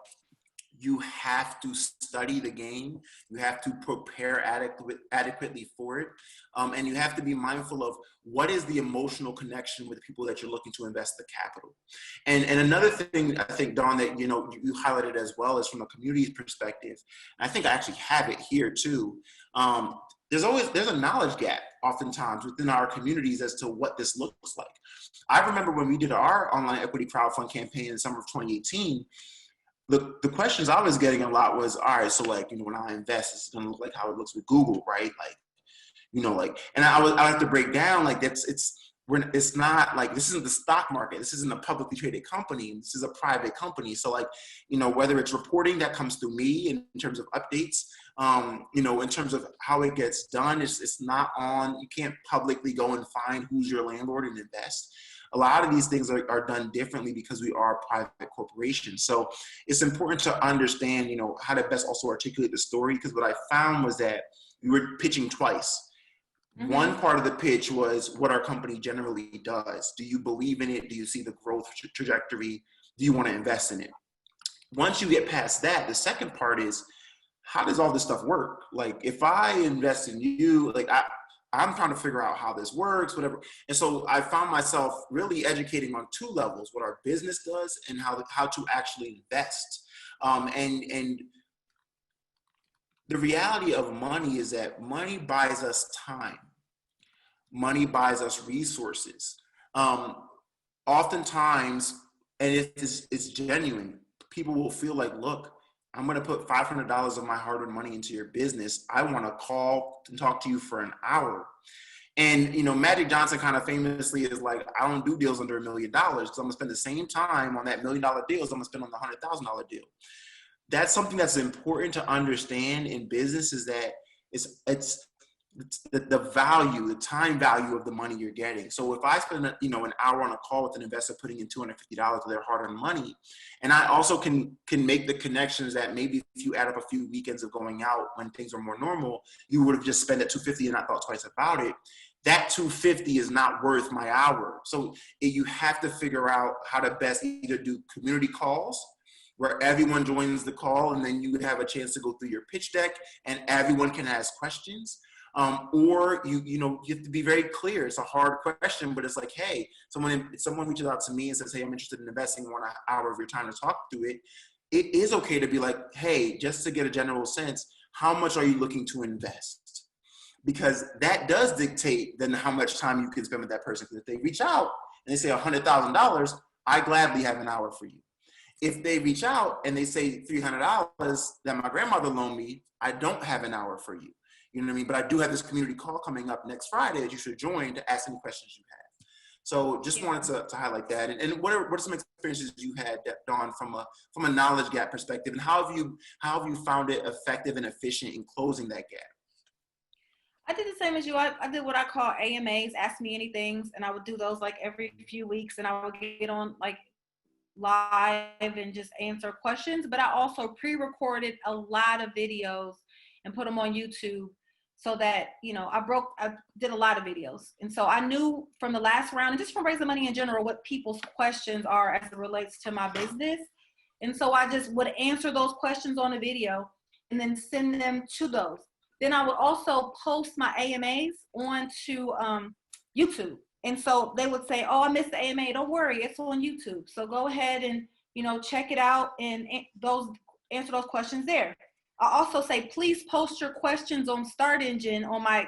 you have to study the game. You have to prepare adequately for it. And you have to be mindful of what is the emotional connection with people that you're looking to invest the capital. And another thing I think, Dawn, that you highlighted as well is from a community perspective. I think I actually have it here too. There's a knowledge gap oftentimes within our communities as to what this looks like. I remember when we did our online equity crowdfund campaign in summer of 2018, the questions I was getting a lot was, all right, so like, when I invest, it's gonna look like how it looks with Google, right? Like, and I have to break down, like, it's not like, this isn't the stock market. This isn't a publicly traded company. This is a private company. So like, whether it's reporting that comes through me in terms of updates, in terms of how it gets done, it's not on, you can't publicly go and find who's your landlord and invest. A lot of these things are done differently because we are a private corporation. So it's important to understand, how to best also articulate the story. Because what I found was that we were pitching twice. Mm-hmm. One part of the pitch was what our company generally does. Do you believe in it? Do you see the growth trajectory? Do you want to invest in it? Once you get past that, the second part is, how does all this stuff work? Like, if I invest in you, like I'm trying to figure out how this works, whatever. And so I found myself really educating on two levels: what our business does and how to actually invest. And the reality of money is that money buys us time. Money buys us resources. Oftentimes, and it's genuine, people will feel like, look, I'm going to put $500 of my hard-earned money into your business. I want to call and talk to you for an hour. And, Magic Johnson kind of famously is like, I don't do deals under $1 million because I'm going to spend the same time on that $1 million deal as I'm going to spend on the $100,000 deal. That's something that's important to understand in business, is that it's the value, the time value of the money you're getting. So if I spend an hour on a call with an investor putting in $250 of their hard-earned money, and I also can make the connections that maybe if you add up a few weekends of going out when things are more normal, you would have just spent that $250 and not thought twice about it. That $250 is not worth my hour. So you have to figure out how to best either do community calls, where everyone joins the call and then you would have a chance to go through your pitch deck and everyone can ask questions. Or you have to be very clear. It's a hard question, but it's like, hey, someone reaches out to me and says, hey, I'm interested in investing 1 hour of your time to talk through it. It is okay to be like, hey, just to get a general sense, how much are you looking to invest? Because that does dictate then how much time you can spend with that person. Because if they reach out and they say $100,000, I gladly have an hour for you. If they reach out and they say $300 that my grandmother loaned me, I don't have an hour for you. You know what I mean? But I do have this community call coming up next Friday that you should join to ask any questions you have. So just wanted to highlight that. And what are some experiences you had, Dawn, from a knowledge gap perspective, and how have you found it effective and efficient in closing that gap? I did the same as you. I did what I call AMAs, Ask Me Anythings, and I would do those like every few weeks, and I would get on like live and just answer questions. But I also pre-recorded a lot of videos and put them on YouTube, so that, I did a lot of videos. And so I knew from the last round, and just from raising money in general, what people's questions are as it relates to my business. And so I just would answer those questions on a video and then send them to those. Then I would also post my AMAs onto YouTube. And so they would say, oh, I missed the AMA. Don't worry, it's on YouTube. So go ahead and, check it out and answer those questions there. I also say, please post your questions on Start Engine on my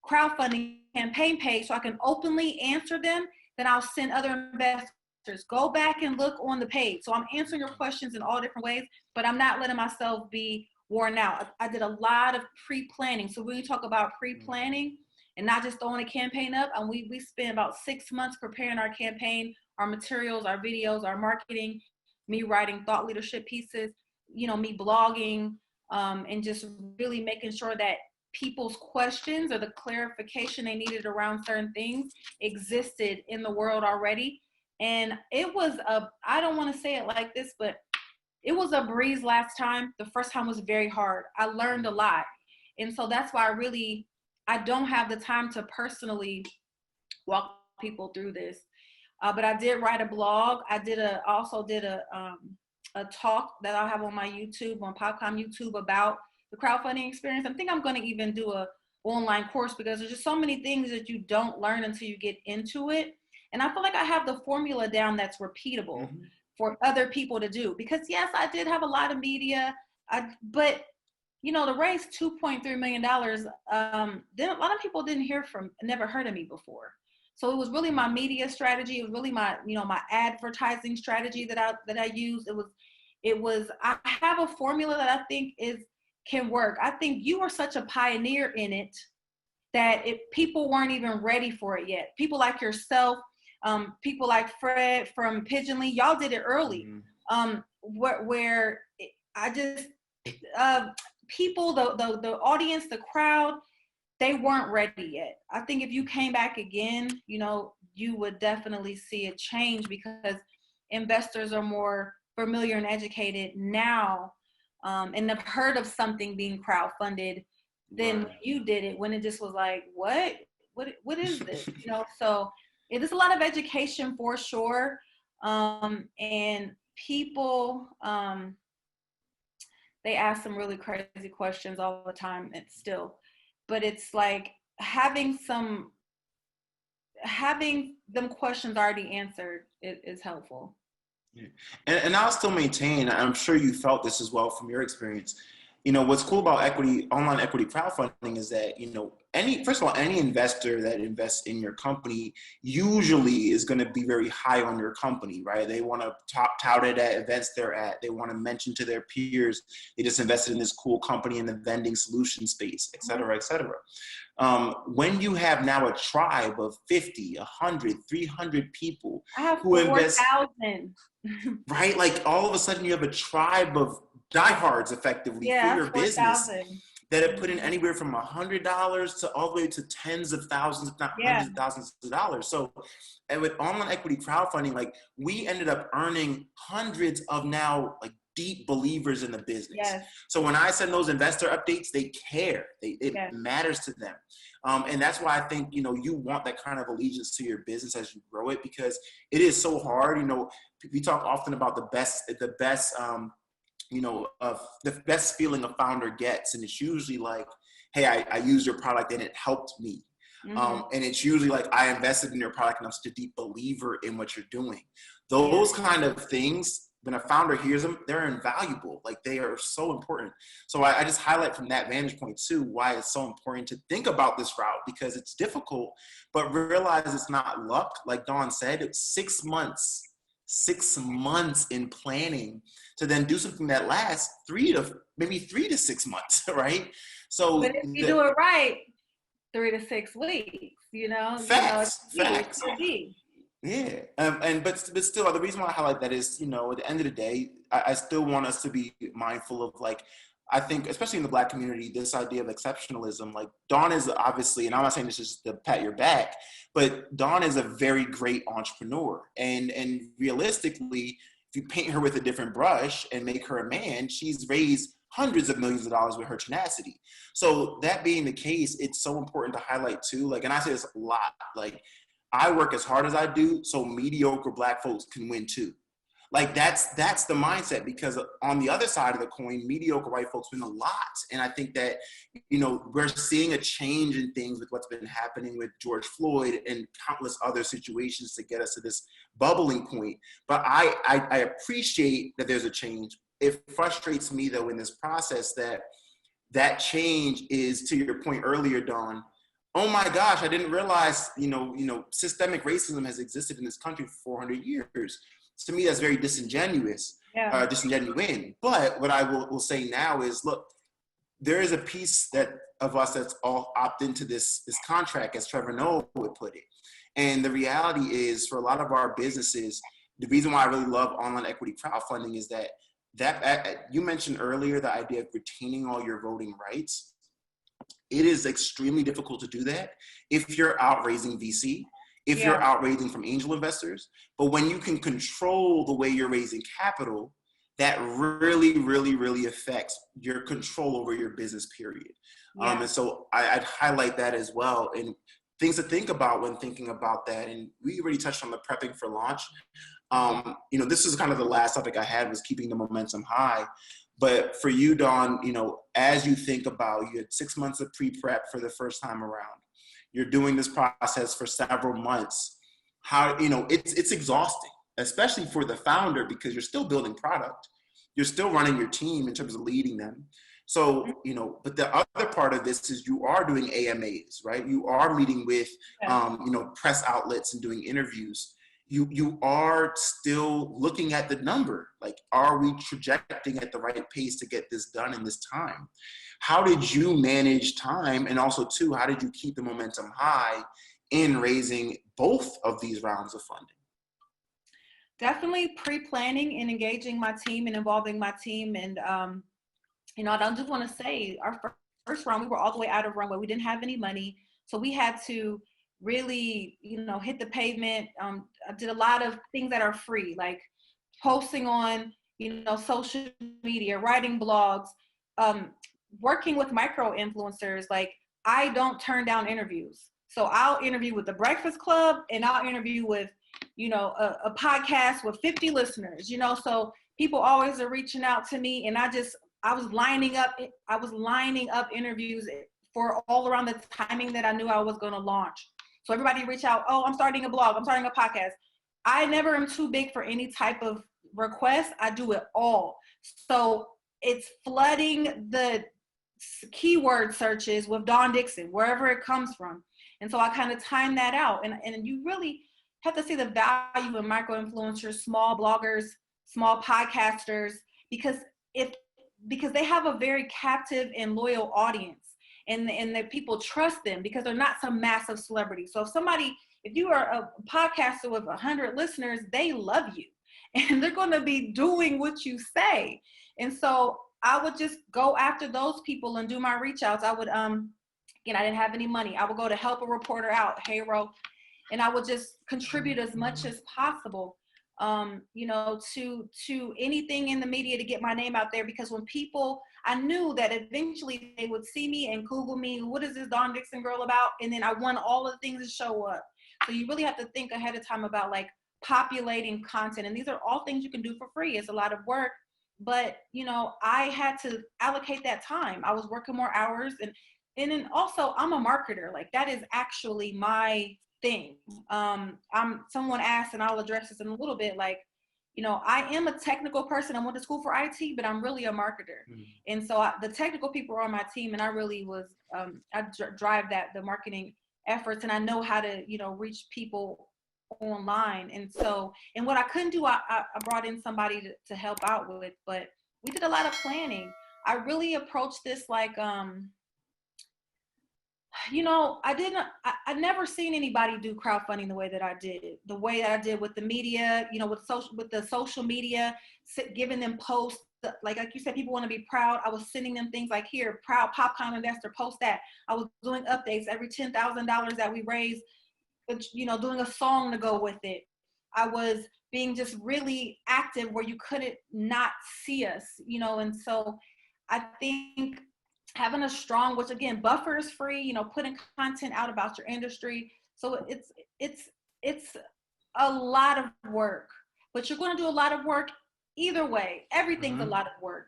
crowdfunding campaign page so I can openly answer them. Then I'll send other investors. Go back and look on the page. So I'm answering your questions in all different ways, but I'm not letting myself be worn out. I did a lot of pre-planning. So when you talk about pre-planning and not just throwing a campaign up, and we spent about 6 months preparing our campaign, our materials, our videos, our marketing, me writing thought leadership pieces, me blogging, and just really making sure that people's questions or the clarification they needed around certain things existed in the world already. And it was I don't want to say it like this, but it was a breeze last time. The first time was very hard. I learned a lot. And so that's why I don't have the time to personally walk people through this. But I did write a blog. I also did a a talk that I'll have on my YouTube, on PopCom YouTube, about the crowdfunding experience. I think I'm going to even do a online course, because there's just so many things that you don't learn until you get into it. And I feel like I have the formula down that's repeatable for other people to do. Because yes, I did have a lot of media, but to raise $2.3 million, then a lot of people never heard of me before. So it was really my media strategy. It was really my advertising strategy that I used. I have a formula that I think can work. I think you were such a pioneer in it that people weren't even ready for it yet. People like yourself, people like Fred from Pigeonly, y'all did it early. People, the audience, the crowd, they weren't ready yet. I think if you came back again, you would definitely see a change, because investors are more familiar and educated now, and have heard of something being crowdfunded than you did it, when it just was like, what is this? So it is a lot of education for sure. And people, they ask some really crazy questions all the time, but it's like having them questions already answered is helpful. Yeah. And I'll still maintain, I'm sure you felt this as well from your experience. What's cool about online equity crowdfunding is that, any investor that invests in your company usually is going to be very high on your company, right? They want to tout it at events they're at. They want to mention to their peers, they just invested in this cool company in the vending solution space, et cetera, et cetera. When you have now a tribe of 50, 100, 300 people who invest, 4,000. Right? Like all of a sudden you have a tribe of diehards effectively for your 4, business 000. that have put in anywhere from $100 to all the way to tens of thousands, if not hundreds of thousands of dollars. So, and with online equity crowdfunding, like we ended up earning hundreds of now like deep believers in the business. Yes. So when I send those investor updates, they care. It matters to them. And that's why I think, you want that kind of allegiance to your business as you grow it, because it is so hard. We talk often about the best the best feeling a founder gets. And it's usually like, hey, I used your product and it helped me. And it's usually like, I invested in your product and I'm such a deep believer in what you're doing. Those kind of things, when a founder hears them, they're invaluable. Like they are so important. So I just highlight from that vantage point too, why it's so important to think about this route, because it's difficult, but realize it's not luck. Like Dawn said, it's 6 months in planning to then do something that lasts 3 to 6 months, right? So but if you do it right, 3 to 6 weeks, Facts. Yeah. But still, the reason why I highlight that is, at the end of the day, I still want us to be mindful of, like, I think, especially in the Black community, this idea of exceptionalism. Like Dawn is obviously, and I'm not saying this just to pat your back, but Dawn is a very great entrepreneur. And realistically, if you paint her with a different brush and make her a man, she's raised hundreds of millions of dollars with her tenacity. So that being the case, it's so important to highlight too. Like, and I say this a lot, like, I work as hard as I do, so mediocre Black folks can win too. Like that's the mindset, because on the other side of the coin, mediocre white folks win a lot. And I think that, we're seeing a change in things with what's been happening with George Floyd and countless other situations to get us to this bubbling point. But I appreciate that there's a change. It frustrates me though in this process that change is, to your point earlier, Dawn, oh my gosh, I didn't realize, systemic racism has existed in this country for 400 years. To me, that's very disingenuous, disingenuine. But what I will say now is, look, there is a piece of us that's all opt into this contract, as Trevor Noah would put it. And the reality is, for a lot of our businesses, the reason why I really love online equity crowdfunding is that you mentioned earlier the idea of retaining all your voting rights. It is extremely difficult to do that if you're out raising VC, if you're out raising from angel investors. But when you can control the way you're raising capital, that really, really, really affects your control over your business, period. And so I'd highlight that as well. And things to think about when thinking about that. And we already touched on the prepping for launch. This is kind of the last topic I had, was keeping the momentum high. But for you, Dawn, as you think about, you had 6 months of pre-prep for the first time around, you're doing this process for several months. How, it's exhausting, especially for the founder, because you're still building product. You're still running your team in terms of leading them. So, but the other part of this is you are doing AMAs, right? You are meeting with, press outlets and doing interviews. You are still looking at the number. Like, are we trajecting at the right pace to get this done in this time? How did you manage time? And also, too, how did you keep the momentum high in raising both of these rounds of funding? Definitely pre-planning and engaging my team and involving my team. And, I just want to say our first round, we were all the way out of runway. We didn't have any money. So we had to really, hit the pavement. I did a lot of things that are free, like posting on, social media, writing blogs, working with micro influencers. Like, I don't turn down interviews. So I'll interview with the Breakfast Club, and I'll interview with, a podcast with 50 listeners, so people always are reaching out to me, and I was lining up interviews for all around the timing that I knew I was going to launch. So everybody reach out, oh, I'm starting a blog, I'm starting a podcast. I never am too big for any type of request. I do it all. So it's flooding the keyword searches with Dawn Dickson, wherever it comes from. And so I kind of time that out. And you really have to see the value of micro-influencers, small bloggers, small podcasters, because they have a very captive and loyal audience. And that people trust them because they're not some massive celebrity. So if you are a podcaster with 100 listeners, they love you and they're going to be doing what you say. And so I would just go after those people and do my reach outs. I would, again, I didn't have any money. I would go to help a reporter out, Heyro, and I would just contribute as much as possible, to anything in the media to get my name out there. Because when I knew that eventually they would see me and Google me, what is this Dawn Dickson girl about? And then I want all of the things to show up. So you really have to think ahead of time about like populating content. And these are all things you can do for free. It's a lot of work, but I had to allocate that time. I was working more hours, and then also I'm a marketer. Like, that is actually my thing. Someone asked, and I'll address this in a little bit, like, I am a technical person. I went to school for IT, but I'm really a marketer. Mm-hmm. And so the technical people are on my team, and I really was, I drive the marketing efforts, and I know how to, reach people online. And so, and what I couldn't do, I brought in somebody to help out with, but we did a lot of planning. I really approached this like, I never seen anybody do crowdfunding the way that I did with the media, with the social media, giving them posts, like you said, people want to be proud. I was sending them things like, here, proud PopCom investor, post that. I was doing updates every $10,000 that we raised, doing a song to go with it. I was being just really active where you couldn't not see us, and so I think having a strong, which again, buffer is free, putting content out about your industry. So it's a lot of work, but you're going to do a lot of work either way. Everything's a lot of work.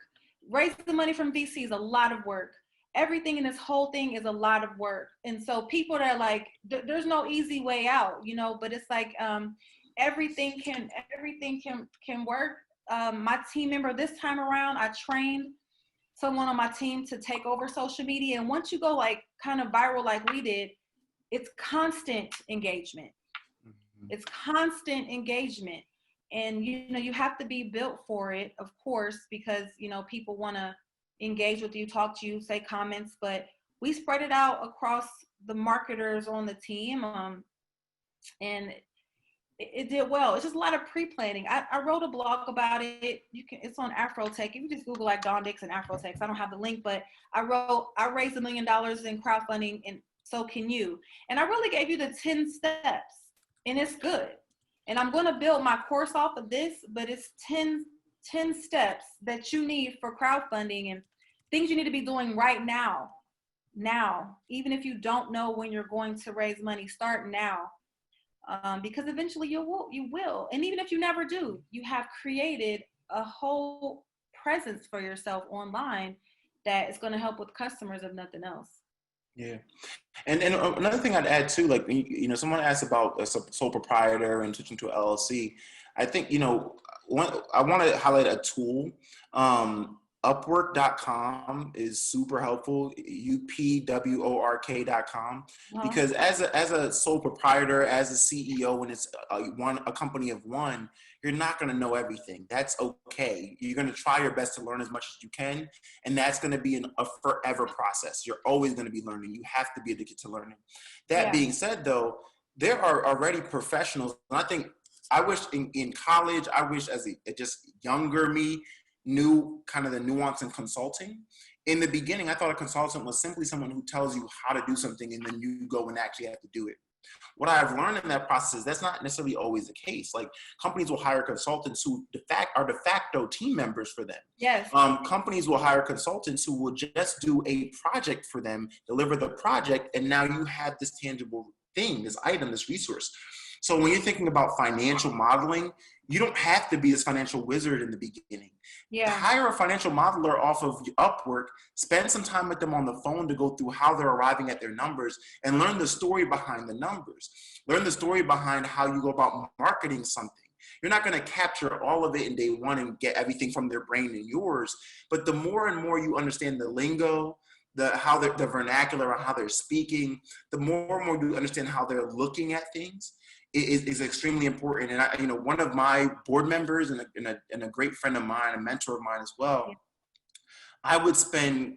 Raising the money from VC is a lot of work. Everything in this whole thing is a lot of work. And so people that are like, there's no easy way out, but it's like, everything can work. My team member this time around, I trained someone on my team to take over social media. And once you go like kind of viral like we did, it's constant engagement. Mm-hmm. It's constant engagement. And, you have to be built for it, of course, because, people want to engage with you, talk to you, say comments, but we spread it out across the marketers on the team. And it did well. It's just a lot of pre-planning. I wrote a blog about it. It's on Afrotech. If you just Google like Dawn Dickson Afrotech, I don't have the link, but I raised $1 million in crowdfunding, and so can you. And I really gave you the 10 steps, and it's good. And I'm going to build my course off of this, but it's 10 steps that you need for crowdfunding and things you need to be doing right now. Now, even if you don't know when you're going to raise money, start now. because eventually you will. And even if you never do, you have created a whole presence for yourself online that is going to help with customers, if nothing else. Yeah. And another thing I'd add too, like, someone asked about a sole proprietor and switching to an LLC. I think, I want to highlight a tool. Upwork.com is super helpful, upwork.com, because as a sole proprietor, as a CEO, when it's a company of one, you're not going to know everything. That's okay. You're going to try your best to learn as much as you can, and that's going to be a forever process. You're always going to be learning. You have to be addicted to learning. That being said, though, there are already professionals, and I wish in college, I wish as a just younger me, knew kind of the nuance in consulting. In the beginning, I thought a consultant was simply someone who tells you how to do something and then you go and actually have to do it. What I've learned in that process is that's not necessarily always the case. Like, companies will hire consultants who are de facto team members for them. Yes. Companies will hire consultants who will just do a project for them, deliver the project, and now you have this tangible thing, this item, this resource. So when you're thinking about financial modeling, you don't have to be this financial wizard in the beginning. Yeah. Hire a financial modeler off of Upwork, spend some time with them on the phone to go through how they're arriving at their numbers, and learn the story behind the numbers. Learn the story behind how you go about marketing something. You're not going to capture all of it in day one and get everything from their brain and yours, but the more and more you understand the lingo, the vernacular, how they're speaking, the more and more you understand how they're looking at things, is extremely important. And one of my board members and a great friend of mine, a mentor of mine as well, I would spend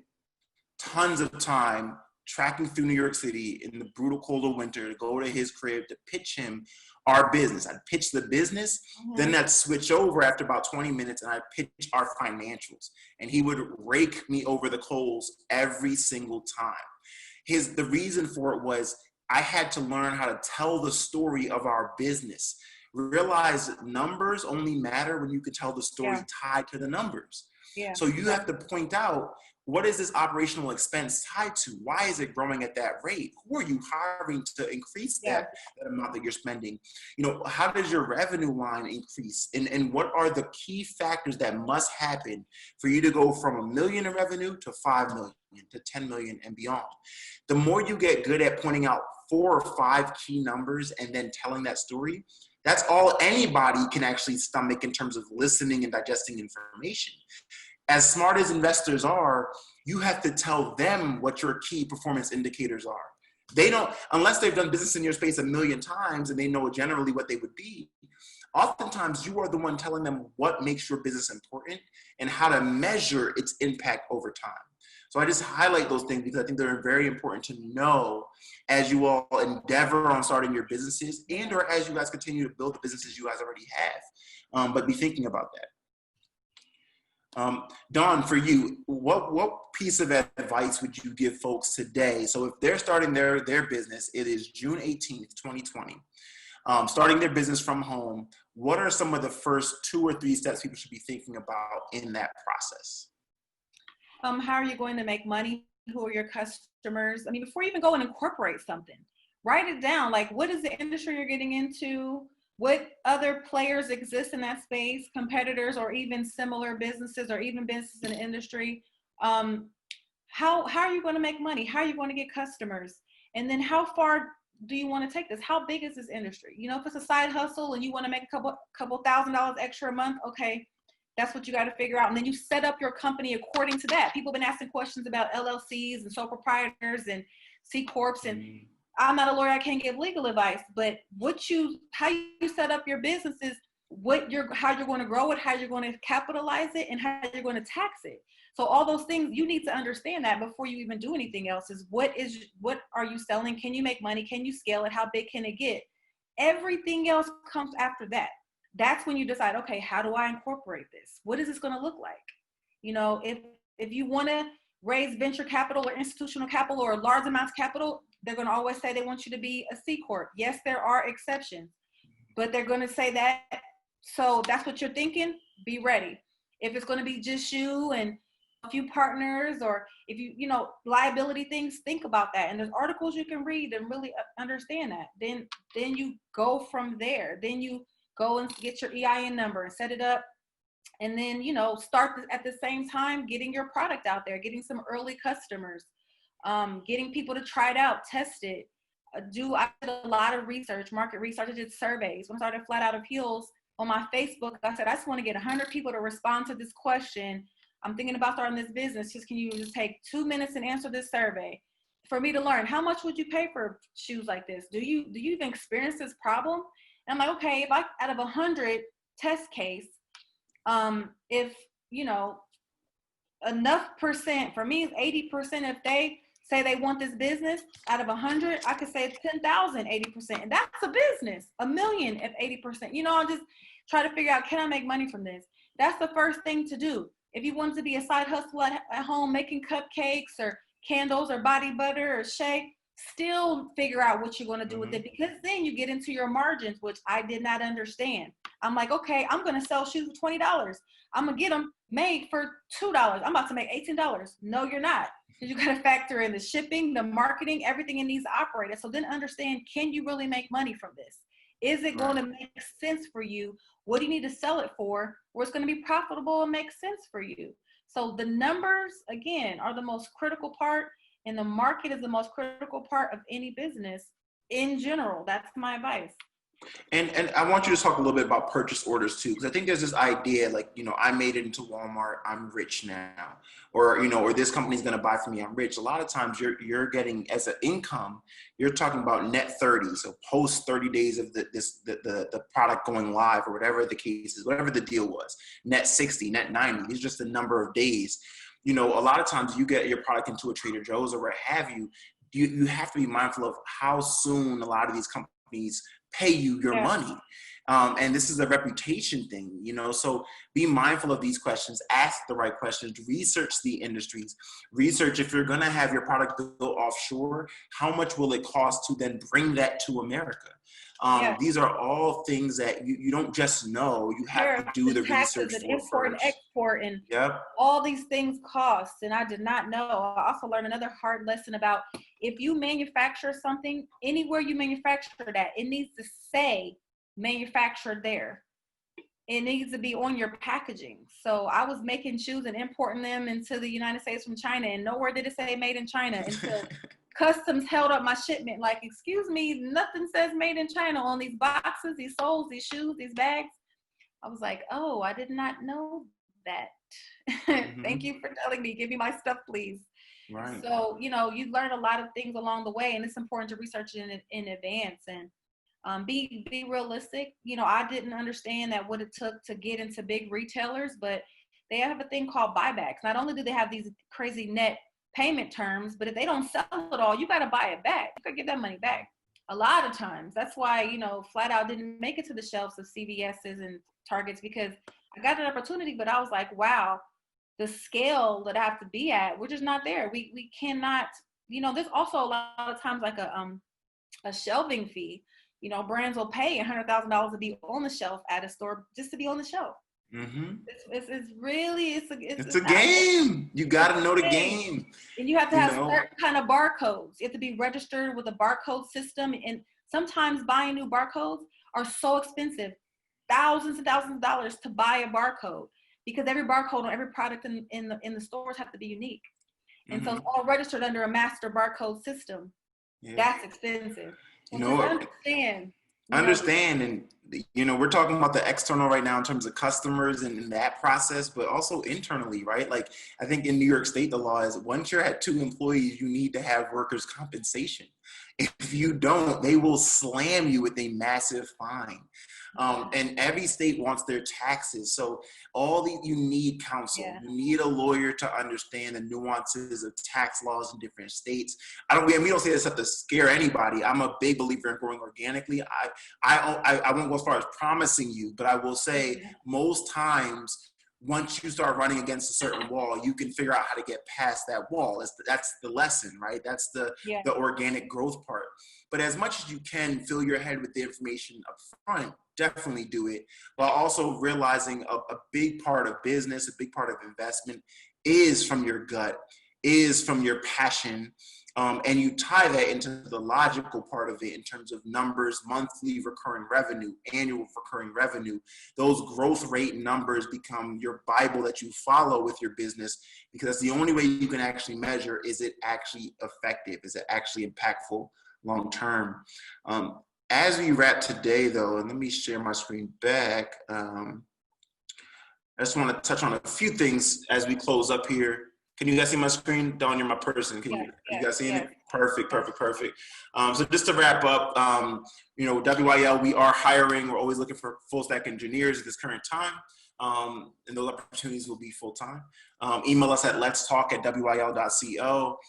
tons of time tracking through New York City in the brutal cold of winter to go to his crib to pitch him our business. I'd pitch the business, then I'd switch over after about 20 minutes and I'd pitch our financials. And he would rake me over the coals every single time. The reason for it was I had to learn how to tell the story of our business. Realize that numbers only matter when you can tell the story tied to the numbers. Yeah. So you have to point out, what is this operational expense tied to? Why is it growing at that rate? Who are you hiring to increase that amount that you're spending? How does your revenue line increase? And what are the key factors that must happen for you to go from $1 million in revenue to 5 million to 10 million and beyond? The more you get good at pointing out 4 or 5 key numbers and then telling that story, that's all anybody can actually stomach in terms of listening and digesting information. As smart as investors are, you have to tell them what your key performance indicators are. They don't, unless they've done business in your space 1 million times and they know generally what they would be. Oftentimes, you are the one telling them what makes your business important and how to measure its impact over time. So I just highlight those things because I think they're very important to know as you all endeavor on starting your businesses and or as you guys continue to build the businesses you guys already have. But be thinking about that. Dawn, for you, what piece of advice would you give folks today? So if they're starting their business, it is June 18th, 2020, starting their business from home. What are some of the first 2 or 3 steps people should be thinking about in that process? How are you going to make money? Who are your customers? I mean, before you even go and incorporate something, write it down. Like, what is the industry you're getting into? What other players exist in that space, competitors, or even similar businesses, or even businesses in the industry? How are you going to make money? How are you going to get customers? And then how far do you want to take this? How big is this industry? If it's a side hustle and you want to make a couple $1,000s extra a month, okay, that's what you got to figure out. And then you set up your company according to that. People have been asking questions about LLCs and sole proprietors and C Corps, and I'm not a lawyer, I can't give legal advice, but how you set up your business is how you're going to grow it, how you're going to capitalize it, and how you're going to tax it. So all those things, you need to understand that before you even do anything else. Is what are you selling? Can you make money? Can you scale it? How big can it get? Everything else comes after that. That's when you decide, okay, how do I incorporate this? What is this going to look like? If you want to raise venture capital or institutional capital or large amounts of capital, they're going to always say they want you to be a C Corp. Yes, there are exceptions, but they're going to say that. So that's what you're thinking. Be ready. If it's going to be just you and if you partners or if you know, liability things, think about that. And there's articles you can read and really understand that. Then you go from there. Then you go and get your EIN number and set it up. And then, you know, start at the same time getting your product out there, getting some early customers, getting people to try it out, test it. I did a lot of research, market research. I did surveys. When I started Flat Out of Heels on my Facebook, I said, I just want to get 100 people to respond to this question. I'm thinking about starting this business. Can you just take 2 minutes and answer this survey for me to learn? How much would you pay for shoes like this? Do you even experience this problem? And I'm like, okay, if out of 100 test case, if, you know, enough percent, for me, it's 80%. If they say they want this business, out of 100, I could say it's 10,000, 80%. And that's a business, $1 million if 80%. You know, I'll just try to figure out, can I make money from this? That's the first thing to do. If you want to be a side hustle at home, making cupcakes or candles or body butter or shake, still figure out what you're going to do with it, because then you get into your margins, which I did not understand. I'm like, okay, I'm going to sell shoes for $20. I'm going to get them made for $2. I'm about to make $18. No, you're not. Because you got to factor in the shipping, the marketing, everything it needs to operate. So then understand, can you really make money from this? Is it going to make sense for you? What do you need to sell it for? Where it's going to be profitable and make sense for you? So the numbers, again, are the most critical part, and the market is the most critical part of any business in general. That's my advice. And I want you to talk a little bit about purchase orders too, because I think there's this idea like, you know, I made it into Walmart, I'm rich now, or, you know, or this company's going to buy from me, I'm rich. A lot of times you're getting, as an income, you're talking about net 30. So post 30 days of the product going live, or whatever the case is, whatever the deal was, net 60, net 90. These are just the number of days. You know, a lot of times you get your product into a Trader Joe's or what have you, you have to be mindful of how soon a lot of these companies pay you your money. And this is a reputation thing, you know, so be mindful of these questions, ask the right questions, research the industries, research if you're going to have your product go offshore, how much will it cost to then bring that to America? These are all things that you don't just know, you have to do the research and for import first. And export and all these things cost. And I did not know. I also learned another hard lesson about, if you manufacture something, anywhere you manufacture that, it needs to say manufactured there. It needs to be on your packaging. So I was making shoes and importing them into the United States from China, and nowhere did it say made in China until customs held up my shipment. Like, excuse me, nothing says made in China on these boxes, these soles, these shoes, these bags. I was like, oh, I did not know that. Thank you for telling me. Give me my stuff, please. Right. So, you know, you learn a lot of things along the way, and it's important to research it in advance and be realistic. You know, I didn't understand that what it took to get into big retailers, but they have a thing called buybacks. Not only do they have these crazy net payment terms, but if they don't sell it all, you got to buy it back. You got to get that money back. A lot of times. That's why, you know, Flat Out didn't make it to the shelves of CVS's and Targets, because I got an opportunity, but I was like, wow, the scale that I have to be at, we're just not there. We cannot, you know, there's also a lot of times like a shelving fee. You know, brands will pay $100,000 to be on the shelf at a store just to be on the shelf. It's really, it's a game. You got to know the game. And you have to have certain kind of barcodes. You have to be registered with a barcode system. And sometimes buying new barcodes are so expensive, thousands and thousands of dollars to buy a barcode, because every barcode on every product in the stores have to be unique. And so it's all registered under a master barcode system. That's expensive. You know, understand, and you know, we're talking about the external right now in terms of customers and that process, but also internally, right? Like, I think in New York State, the law is once you're at 2 employees, you need to have workers' compensation. If you don't, they will slam you with a massive fine. And every state wants their taxes. So you need counsel. You need a lawyer to understand the nuances of tax laws in different states. We don't say this stuff to scare anybody. I'm a big believer in growing organically. I won't go as far as promising you, but I will say most times once you start running against a certain wall, you can figure out how to get past that wall. That's the lesson, right? That's the organic growth part. But as much as you can fill your head with the information up front, definitely do it, while also realizing a big part of business, a big part of investment is from your gut, is from your passion. And you tie that into the logical part of it in terms of numbers, monthly recurring revenue, annual recurring revenue. Those growth rate numbers become your Bible that you follow with your business, because that's the only way you can actually measure, is it actually effective? Is it actually impactful long term? As we wrap today, though, and let me share my screen back. I just want to touch on a few things as we close up here. Can you guys see my screen? Dawn, you're my person. Can you guys see it? Perfect. So just to wrap up, WYL, we are hiring. We're always looking for full stack engineers at this current time. And those opportunities will be full time. Email us at letstalk@wyl.co.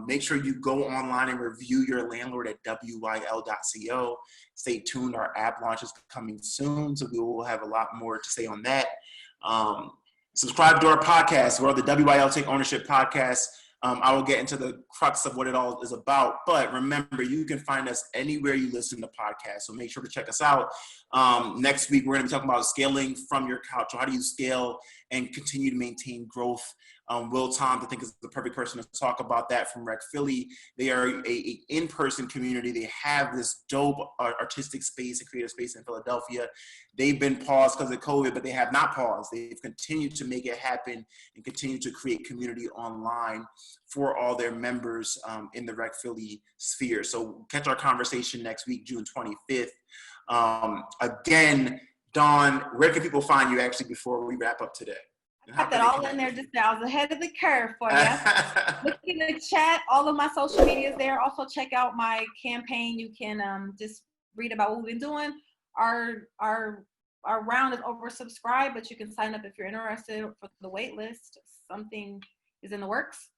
Make sure you go online and review your landlord at wyl.co. Stay tuned. Our app launch is coming soon, so we will have a lot more to say on that. Subscribe to our podcast. We're the WYL Take Ownership podcast. I will get into the crux of what it all is about. But remember, you can find us anywhere you listen to podcasts. So make sure to check us out. Next week, we're going to be talking about scaling from your couch. So how do you scale and continue to maintain growth? Will Tom, I think, is the perfect person to talk about that from Rec Philly. They are a in-person community. They have this dope artistic space, a creative space in Philadelphia. They've been paused because of COVID, but they have not paused. They've continued to make it happen and continue to create community online for all their members in the Rec Philly sphere. So catch our conversation next week, June 25th. Again, Dawn, where can people find you actually before we wrap up today? I got that all in there just now. I was ahead of the curve for you. Look in the chat. All of my social media is there. Also check out my campaign. You can just read about what we've been doing. Our round is oversubscribed, but you can sign up if you're interested for the wait list. Something is in the works.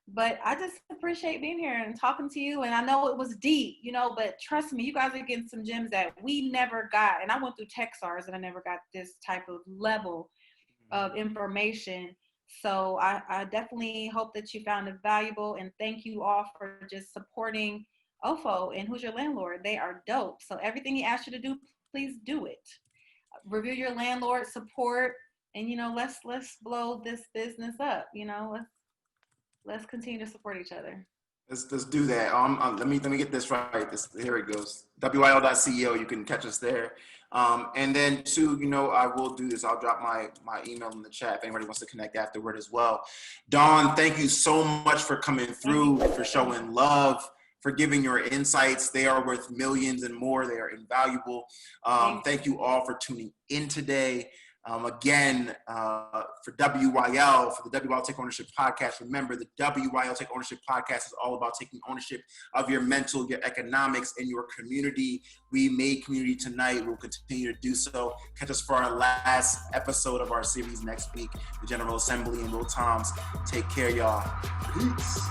But I just appreciate being here and talking to you. And I know it was deep, but trust me, you guys are getting some gems that we never got. And I went through TechSARS and I never got this type of level of information. So I definitely hope that you found it valuable, and thank you all for just supporting Ofo and Who's Your Landlord. They are dope. So everything he asked you to do, please do it. Review your landlord, support, and let's blow this business up. Let's continue to support each other. Let's do that. Let me get this right. Here it goes. WYL.co. You can catch us there. And then too, I will do this. I'll drop my email in the chat if anybody wants to connect afterward as well. Dawn, thank you so much for coming through, for showing love, for giving your insights. They are worth millions and more. They are invaluable. Thank you all for tuning in today. Again, for WYL, for the WYL Take Ownership podcast, remember the WYL Take Ownership podcast is all about taking ownership of your mental, your economics, and your community. We made community tonight. We'll continue to do so. Catch us for our last episode of our series next week, the General Assembly and Will Toms. Take care, y'all. Peace.